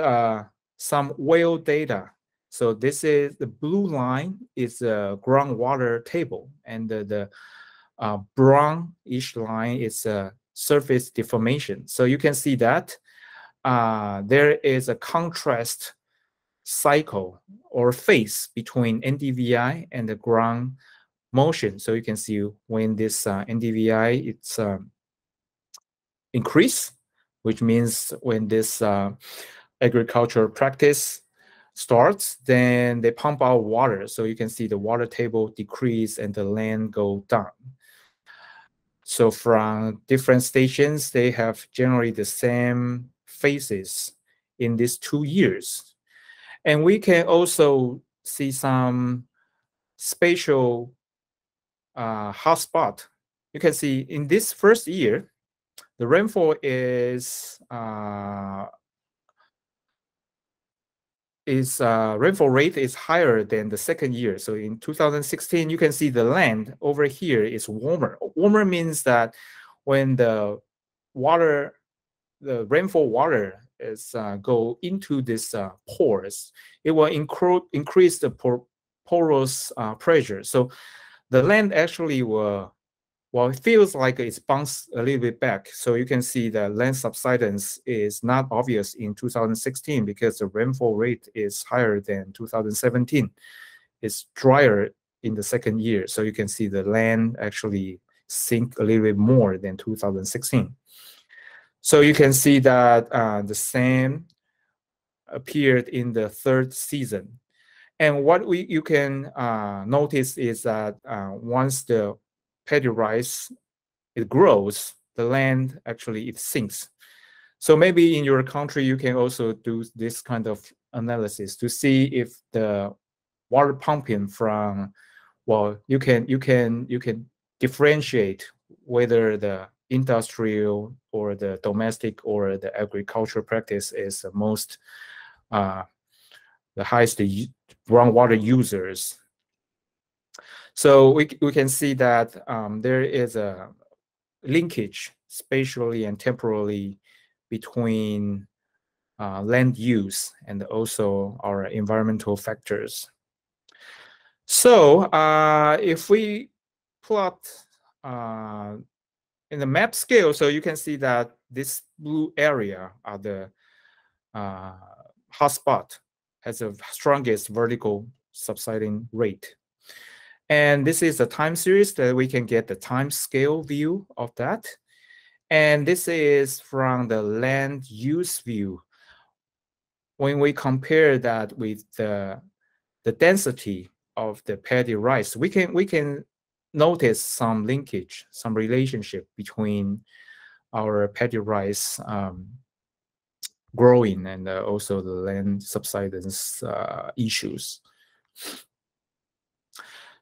Speaker 2: some whale data. So this is the blue line is a groundwater table, and the brownish line is a surface deformation. So you can see that there is a contrast cycle or phase between NDVI and the ground motion. So you can see when this NDVI it's increase, which means when this agricultural practice starts, then they pump out water. So you can see the water table decrease and the land go down. So from different stations, they have generally the same phases in these 2 years. And we can also see some spatial hotspot. You can see in this first year, the rainfall is rainfall rate is higher than the second year. So in 2016, you can see the land over here is warmer. Warmer means that when the water, the rainfall water is go into this pores, it will increase the porous pressure. So the land actually will, well, it feels like it's bounced a little bit back. So you can see the land subsidence is not obvious in 2016 because the rainfall rate is higher than 2017. It's drier in the second year. So you can see the land actually sink a little bit more than 2016. So you can see that the same appeared in the third season. And what you can notice is that once the paddy rice it grows, the land actually it sinks. So maybe in your country you can also do this kind of analysis to see if the water pumping from, well, you can differentiate whether the industrial or the domestic or the agricultural practice is the most the highest groundwater users. So we can see that there is a linkage spatially and temporally between land use and also our environmental factors. So if we plot in the map scale, so you can see that this blue area are the hotspot has the strongest vertical subsiding rate. And this is a time series that we can get the time scale view of that. And this is from the land use view. When we compare that with the density the paddy rice, we can notice some linkage, some relationship between our paddy rice growing and also the land subsidence issues.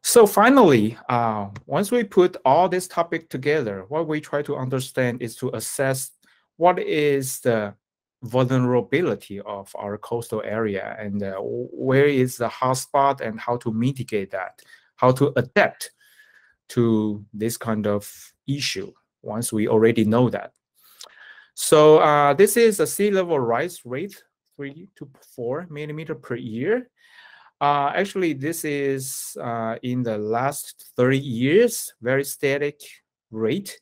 Speaker 2: So finally, once we put all this topic together, what we try to understand is to assess what is the vulnerability of our coastal area and where is the hotspot and how to mitigate that, how to adapt to this kind of issue once we already know that. So this is a sea level rise rate, 3 to 4 millimeter per year. Actually, this is in the last 30 years, very static rate.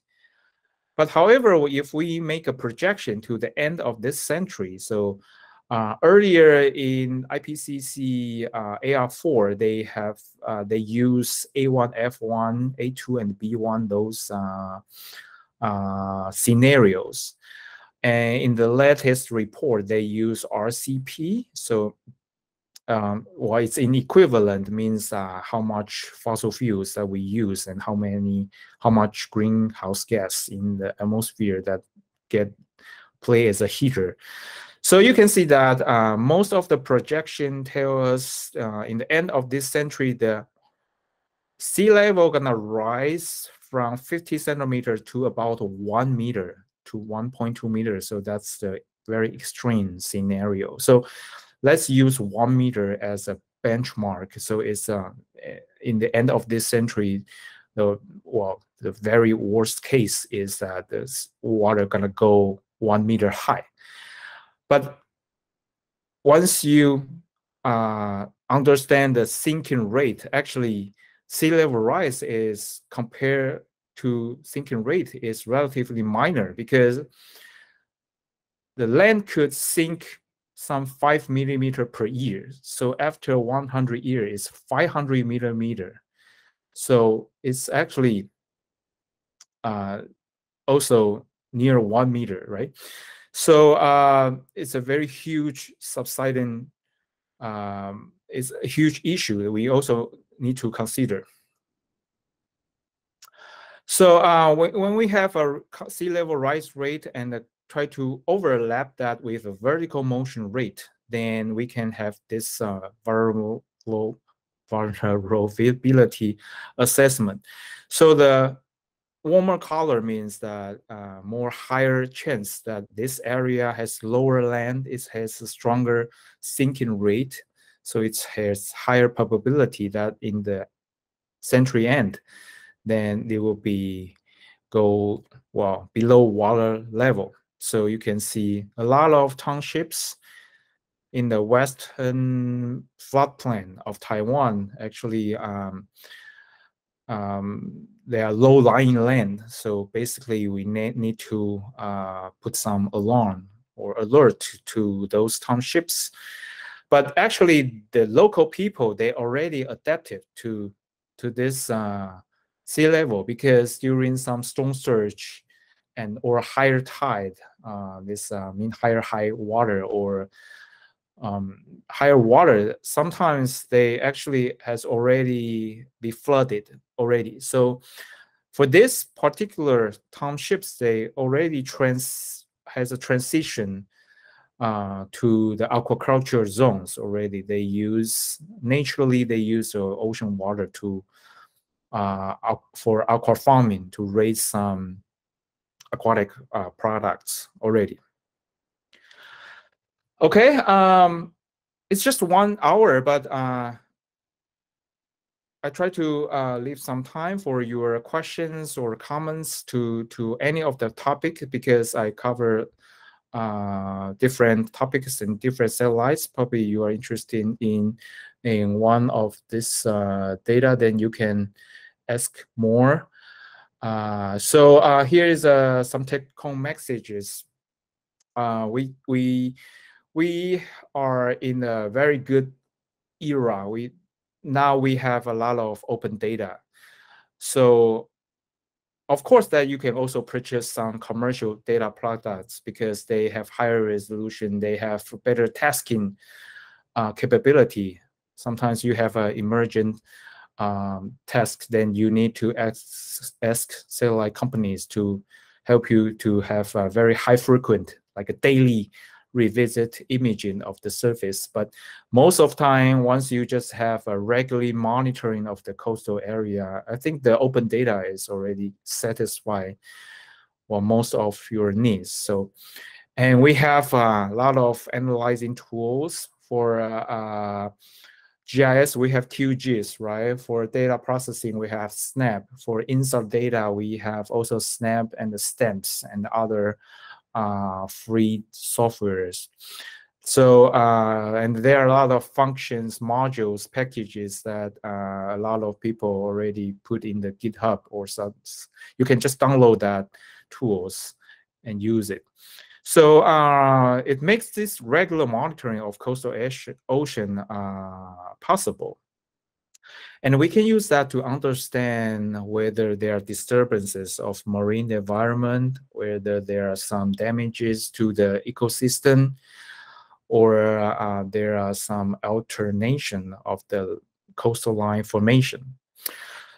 Speaker 2: But however, if we make a projection to the end of this century, so earlier in IPCC AR4, they use A1, F1, A2, and B1, those scenarios. And in the latest report, they use RCP. So well, it's in equivalent, means how much fossil fuels that we use and how much greenhouse gas in the atmosphere that play as a heater. So you can see that most of the projection tell us in the end of this century, the sea level gonna rise from 50 centimeters to about 1 meter to 1.2 meters. So that's the very extreme scenario. So let's use 1 meter as a benchmark. So it's in the end of this century, the very worst case is that this water gonna go 1 meter high. But once you understand the sinking rate, actually sea level rise is compared to sinking rate is relatively minor because the land could sink some 5 millimeter per year. So after 100 years, it's 500 millimeter. So it's actually also near 1 meter, right? So it's a very huge subsidence. It's a huge issue that we also need to consider. So when we have a sea level rise rate and try to overlap that with a vertical motion rate, then we can have this vulnerability assessment. So the warmer color means that more higher chance that this area has lower land, it has a stronger sinking rate. So it has higher probability that in the century end, then they will go below water level. So you can see a lot of townships in the western floodplain of Taiwan. Actually, they are low-lying land. So basically, we need to put some alarm or alert to those townships. But actually, the local people, they already adapted to this sea level because during some storm surge or higher tide, this mean higher water or higher water, sometimes they actually has already be flooded already. So for this particular townships, they already has a transition to the aquaculture zones already. They use ocean water to for aqua farming to raise some aquatic products already. Okay, it's just 1 hour, but I try to leave some time for your questions or comments to any of the topic because I cover different topics and different satellites. Probably you are interested in one of this data, then you can ask more. So here is some take-home messages. We are in a very good era. Now we have a lot of open data. So of course that you can also purchase some commercial data products because they have higher resolution, they have better tasking capability. Sometimes you have an emergent task, then you need to ask satellite companies to help you to have a very high frequent, like a daily revisit imaging of the surface. But most of time, once you just have a regular monitoring of the coastal area, I think the open data is already satisfied for most of your needs. So, and we have a lot of analyzing tools for GIS. We have QGIS, right? For data processing, we have Snap. For insert data, we have also Snap and the Stamps and other free softwares. So, and there are a lot of functions, modules, packages that a lot of people already put in the GitHub or some. You can just download that tools and use it. So it makes this regular monitoring of coastal ocean possible. And we can use that to understand whether there are disturbances of marine environment, whether there are some damages to the ecosystem, or there are some alternation of the coastal line formation.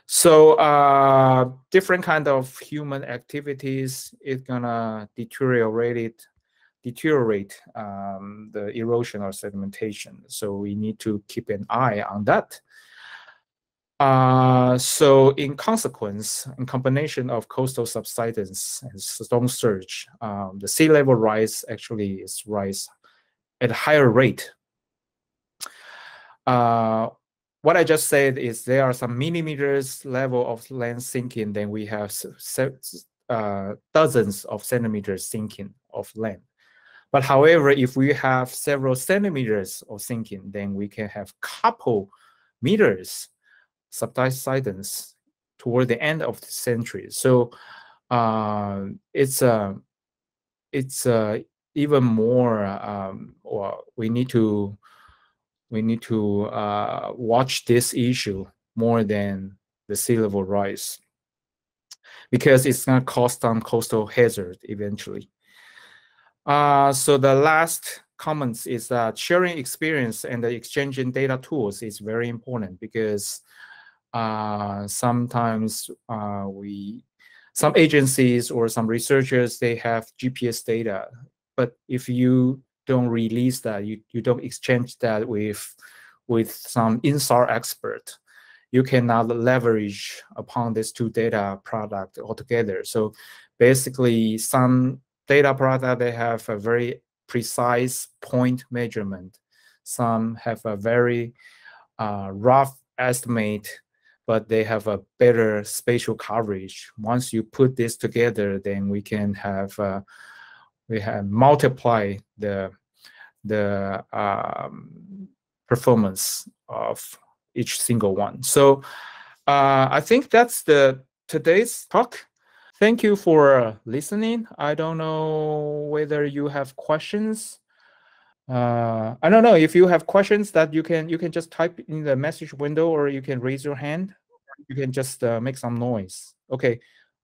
Speaker 2: So different kind of human activities is gonna deteriorate the erosion or sedimentation. So we need to keep an eye on that. So in consequence, in combination of coastal subsidence and storm surge, the sea level rise actually is rise at a higher rate. What I just said is there are some millimeters level of land sinking, then we have dozens of centimeters sinking of land. But however, if we have several centimeters of sinking, then we can have couple meters subsidence toward the end of the century. So it's even more, or we need to watch this issue more than the sea level rise, because it's going to cause some coastal hazard eventually. So the last comments is that sharing experience and the exchanging data tools is very important, because sometimes some agencies or some researchers, they have GPS data, but if you don't release that, you don't exchange that with some INSAR expert, you cannot leverage upon these two data product altogether. So basically, some data product, they have a very precise point measurement. Some have a very rough estimate, but they have a better spatial coverage. Once you put this together, then we can have multiply the performance of each single one. So I think that's today's talk. Thank you for listening. I don't know whether you have questions. I don't know if you have questions that you can just type in the message window, or you can raise your hand. You can just make some noise. Okay,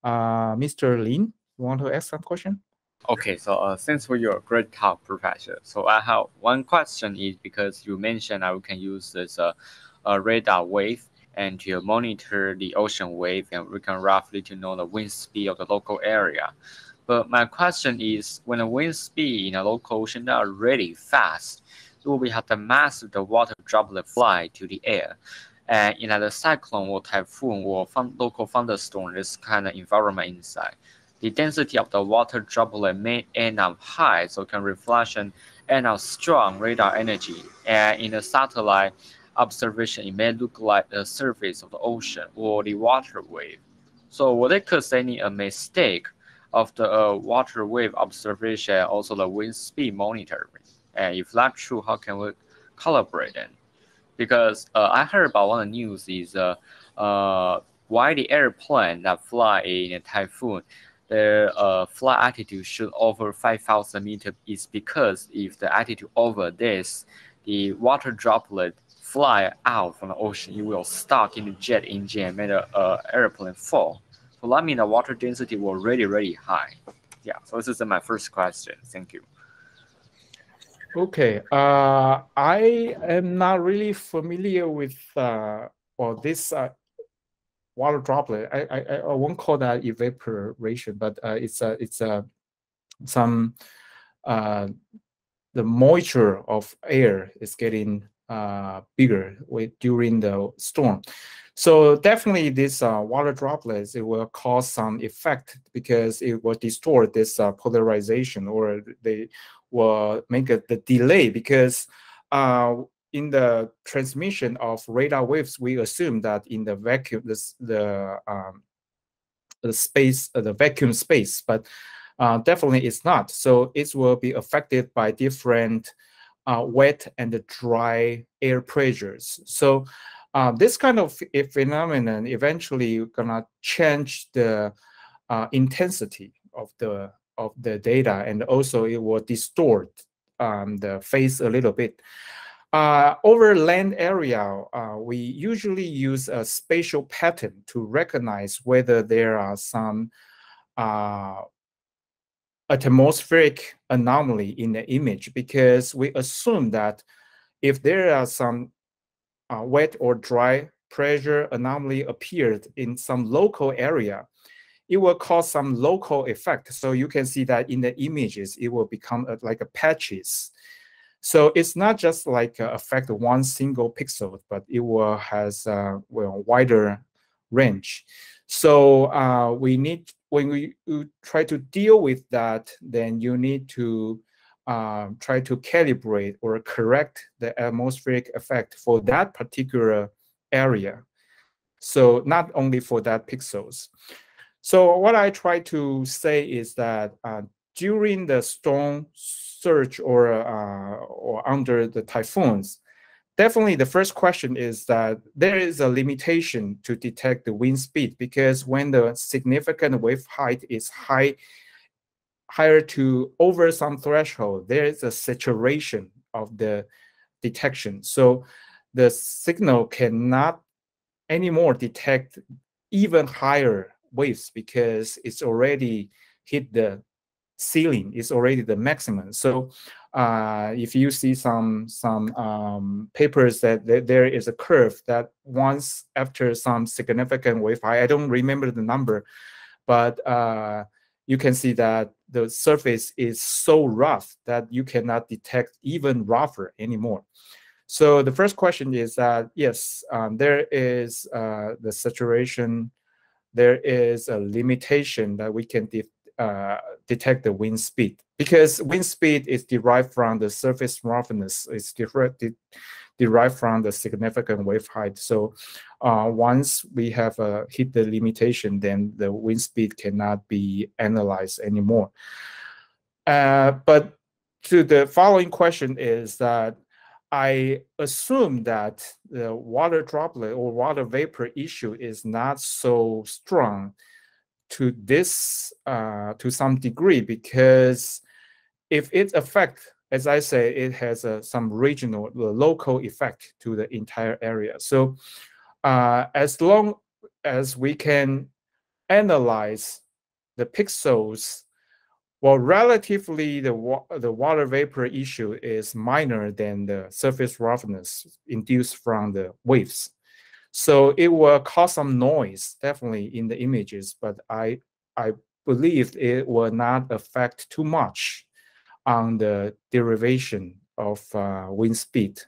Speaker 2: Mr. Lin, you want to ask some question?
Speaker 3: Okay, so thanks for your great talk, Professor. So I have one question is because you mentioned we can use this radar wave and to monitor the ocean wave, and we can roughly to know the wind speed of the local area. But my question is, when the wind speed in a local ocean are really fast, will we have the mass of the water droplet fly to the air? And in a cyclone or typhoon or local thunderstorm, this kind of environment inside, the density of the water droplet may end up high, so can reflection end up strong radar energy. And in a satellite observation, it may look like the surface of the ocean or the water wave. So what it could say a mistake of the water wave observation, also the wind speed monitoring. And if that's true, how can we calibrate it? Because I heard about one of the news is why the airplane that fly in a typhoon, their flight altitude should over 5,000 meters is because if the altitude over this, the water droplet fly out from the ocean, it will stuck in the jet engine and make the airplane fall. So that means the water density was really, really high. Yeah, so this is my first question. Thank you.
Speaker 2: Okay. I am not really familiar with this water droplet. I won't call that evaporation, but it's some the moisture of air is getting bigger during the storm. So definitely this water droplets, it will cause some effect because it will distort this polarization, or they will make the delay, because in the transmission of radar waves, we assume that in the vacuum, the space, the vacuum space, but definitely it's not. So it will be affected by different wet and dry air pressures. So this kind of phenomenon eventually gonna change the intensity of the data, and also it will distort the phase a little bit. Over land area, we usually use a spatial pattern to recognize whether there are some atmospheric anomaly in the image, because we assume that if there are some wet or dry pressure anomaly appeared in some local area, it will cause some local effect. So you can see that in the images, it will become like a patches. So it's not just like affect one single pixel, but it will has a wider range. So we need, when we try to deal with that, then you need to try to calibrate or correct the atmospheric effect for that particular area. So not only for that pixels. So what I try to say is that during the storm surge or under the typhoons, definitely the first question is that there is a limitation to detect the wind speed, because when the significant wave height is higher to over some threshold, there is a saturation of the detection. So the signal cannot anymore detect even higher waves, because it's already hit the ceiling, it's already the maximum. So if you see some papers that there is a curve that once after some significant wave height, I don't remember the number, but you can see that the surface is so rough that you cannot detect even rougher anymore. So the first question is that, yes, there is the saturation, there is a limitation that we can detect the wind speed, because wind speed is derived from the surface roughness. It's derived from the significant wave height. So once we have hit the limitation, then the wind speed cannot be analyzed anymore. But to the following question is that I assume that the water droplet or water vapor issue is not so strong to this to some degree, because if it affects, as I say, it has some regional, local effect to the entire area. So as long as we can analyze the pixels, well, relatively the water vapor issue is minor than the surface roughness induced from the waves. So it will cause some noise, definitely, in the images, but I believe it will not affect too much on the derivation of wind speed.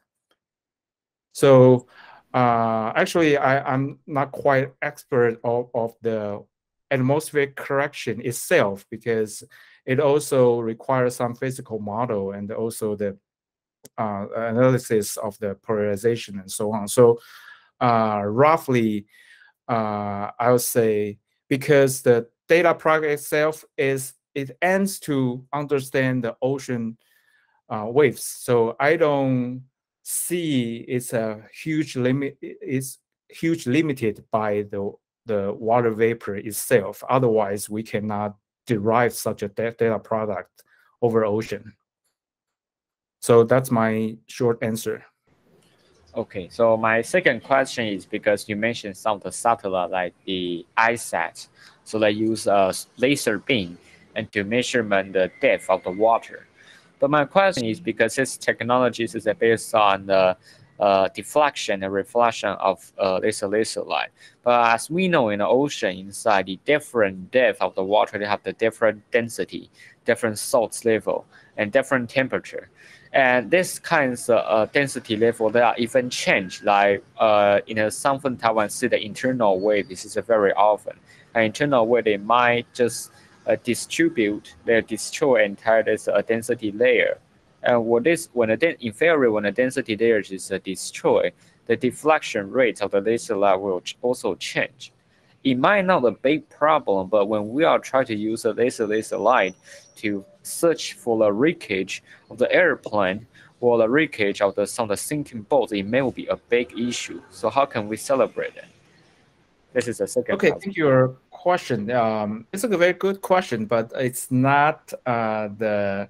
Speaker 2: So actually, I'm not quite expert of the atmospheric correction itself, because it also requires some physical model and also the analysis of the polarization and so on. So roughly, I would say, because the data product itself it aims to understand the ocean waves. So I don't see it's a huge limit. It's huge limited by the water vapor itself. Otherwise, we cannot derive such a data product over ocean. So that's my short answer.
Speaker 3: Okay, so my second question is because you mentioned some of the satellite like the ISAT, so they use a laser beam and to measurement the depth of the water. But my question is, because this technology is based on the deflection and reflection of laser light. But as we know, in the ocean, inside the different depth of the water, they have the different density, different salt level, and different temperature. And this kinds of density level, they are even changed. Like in the southern Taiwan, see the internal wave. This is very often. An internal wave, they might just distribute, they destroy entire this density layer. And when the inferior, when the density layer is destroyed, the deflection rate of the laser light will also change. It might not be a big problem, but when we are trying to use a laser light to search for the wreckage of the airplane or the wreckage of some of the sinking boats, it may be a big issue. So how can we celebrate it? This is the second.
Speaker 2: Okay, thank you for your question. It's a very good question, but it's not the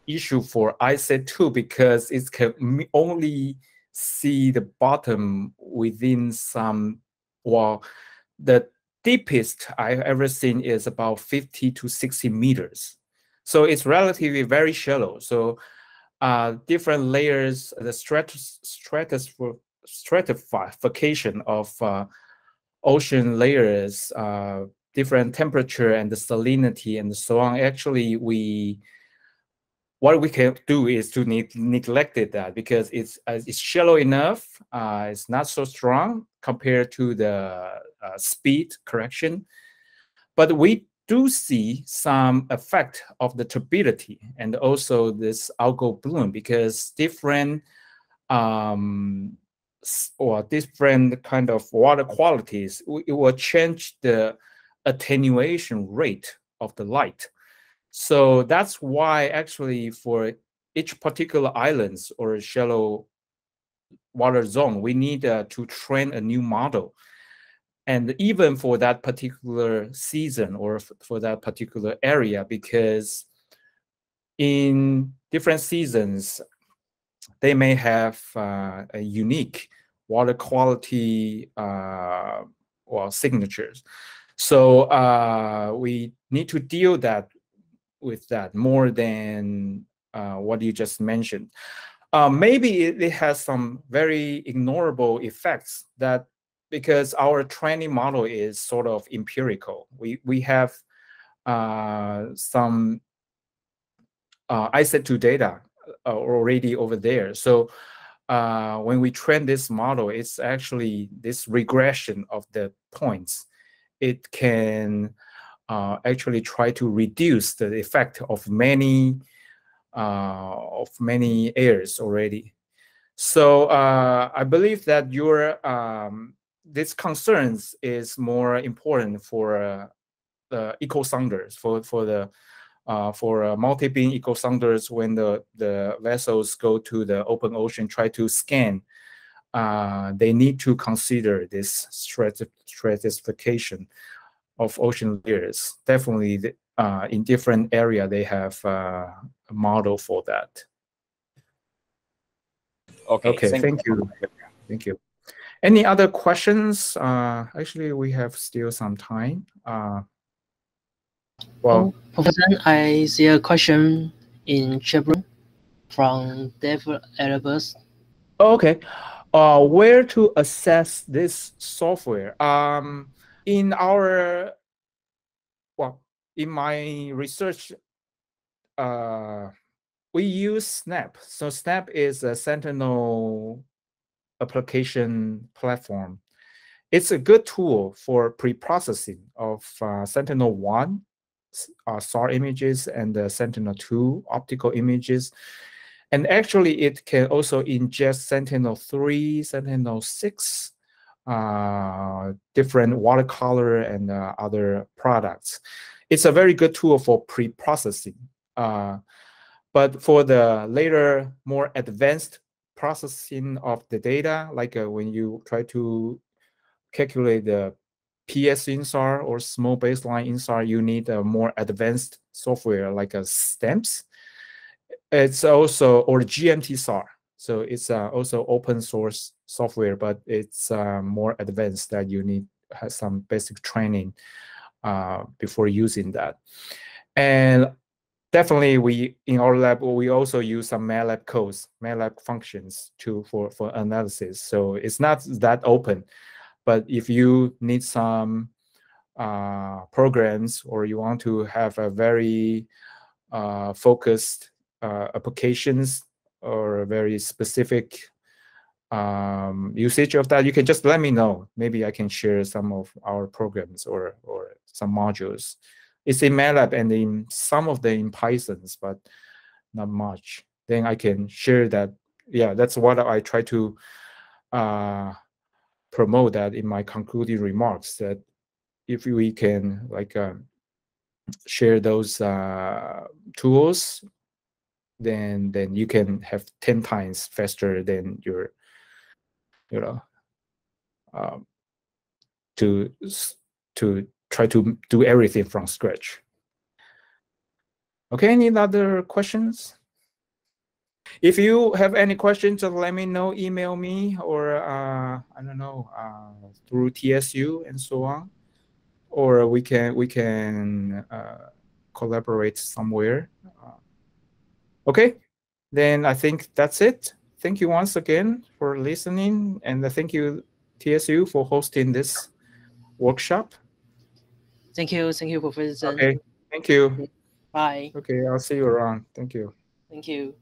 Speaker 2: issue for ISAT-2 because it can only see the bottom within some, well, the deepest I've ever seen is about 50 to 60 meters. So it's relatively very shallow. So different layers, the stratification of ocean layers, different temperature and the salinity and so on. Actually, what we can do is to neglect that because it's shallow enough. It's not so strong compared to the speed correction, but we do see some effect of the turbidity and also this algal bloom because different or different kind of water qualities, it will change the attenuation rate of the light. So that's why actually for each particular islands or shallow water zone, we need to train a new model. And even for that particular season or for that particular area, because in different seasons, they may have a unique water quality signatures. So we need to deal with that more than what you just mentioned. Maybe it has some very ignorable effects that because our training model is sort of empirical. We have some ISAT-2 data already over there. So when we train this model, it's actually this regression of the points. It can actually try to reduce the effect of many airs already. So I believe that your this concerns is more important for the eco sounders for multi-beam eco sounders when the vessels go to the open ocean, try to scan. They need to consider this stratification of ocean layers. Definitely, in different area, they have a model for that.
Speaker 3: Okay,
Speaker 2: thank you. Thank you. Any other questions? Actually, we have still some time.
Speaker 4: Well, Professor, I see a question in chat room from developers.
Speaker 2: Okay. Where to assess this software? In my research, we use Snap. So Snap is a Sentinel application platform. It's a good tool for pre-processing of Sentinel-1 SAR images and the Sentinel-2 optical images. And actually, it can also ingest Sentinel-3, Sentinel-6, different watercolor and other products. It's a very good tool for pre-processing. But for the later, more advanced processing of the data, like when you try to calculate the PS INSAR or small baseline INSAR, you need a more advanced software like a STEMPS. It's also, or GMT SAR. So it's also open source software, but it's more advanced that you need has some basic training before using that. And definitely we in our lab we also use some MATLAB codes, MATLAB functions for analysis. So it's not that open, but if you need some programs or you want to have a very focused applications or a very specific usage of that, you can just let me know. Maybe I can share some of our programs or some modules. It's in MATLAB and in some of them in Pythons, but not much. Then I can share that. Yeah, that's what I try to promote that in my concluding remarks, that if we can like share those tools, then you can have 10 times faster than your, you know, to try to do everything from scratch. Okay, any other questions? If you have any questions, just let me know, email me, or I don't know, through TSU and so on, or we can collaborate somewhere. Okay, then I think that's it. Thank you once again for listening, and thank you TSU for hosting this workshop.
Speaker 4: Thank you, Professor Tseng.
Speaker 2: Okay, thank you.
Speaker 4: Bye.
Speaker 2: Okay, I'll see you around. Thank you.
Speaker 4: Thank you.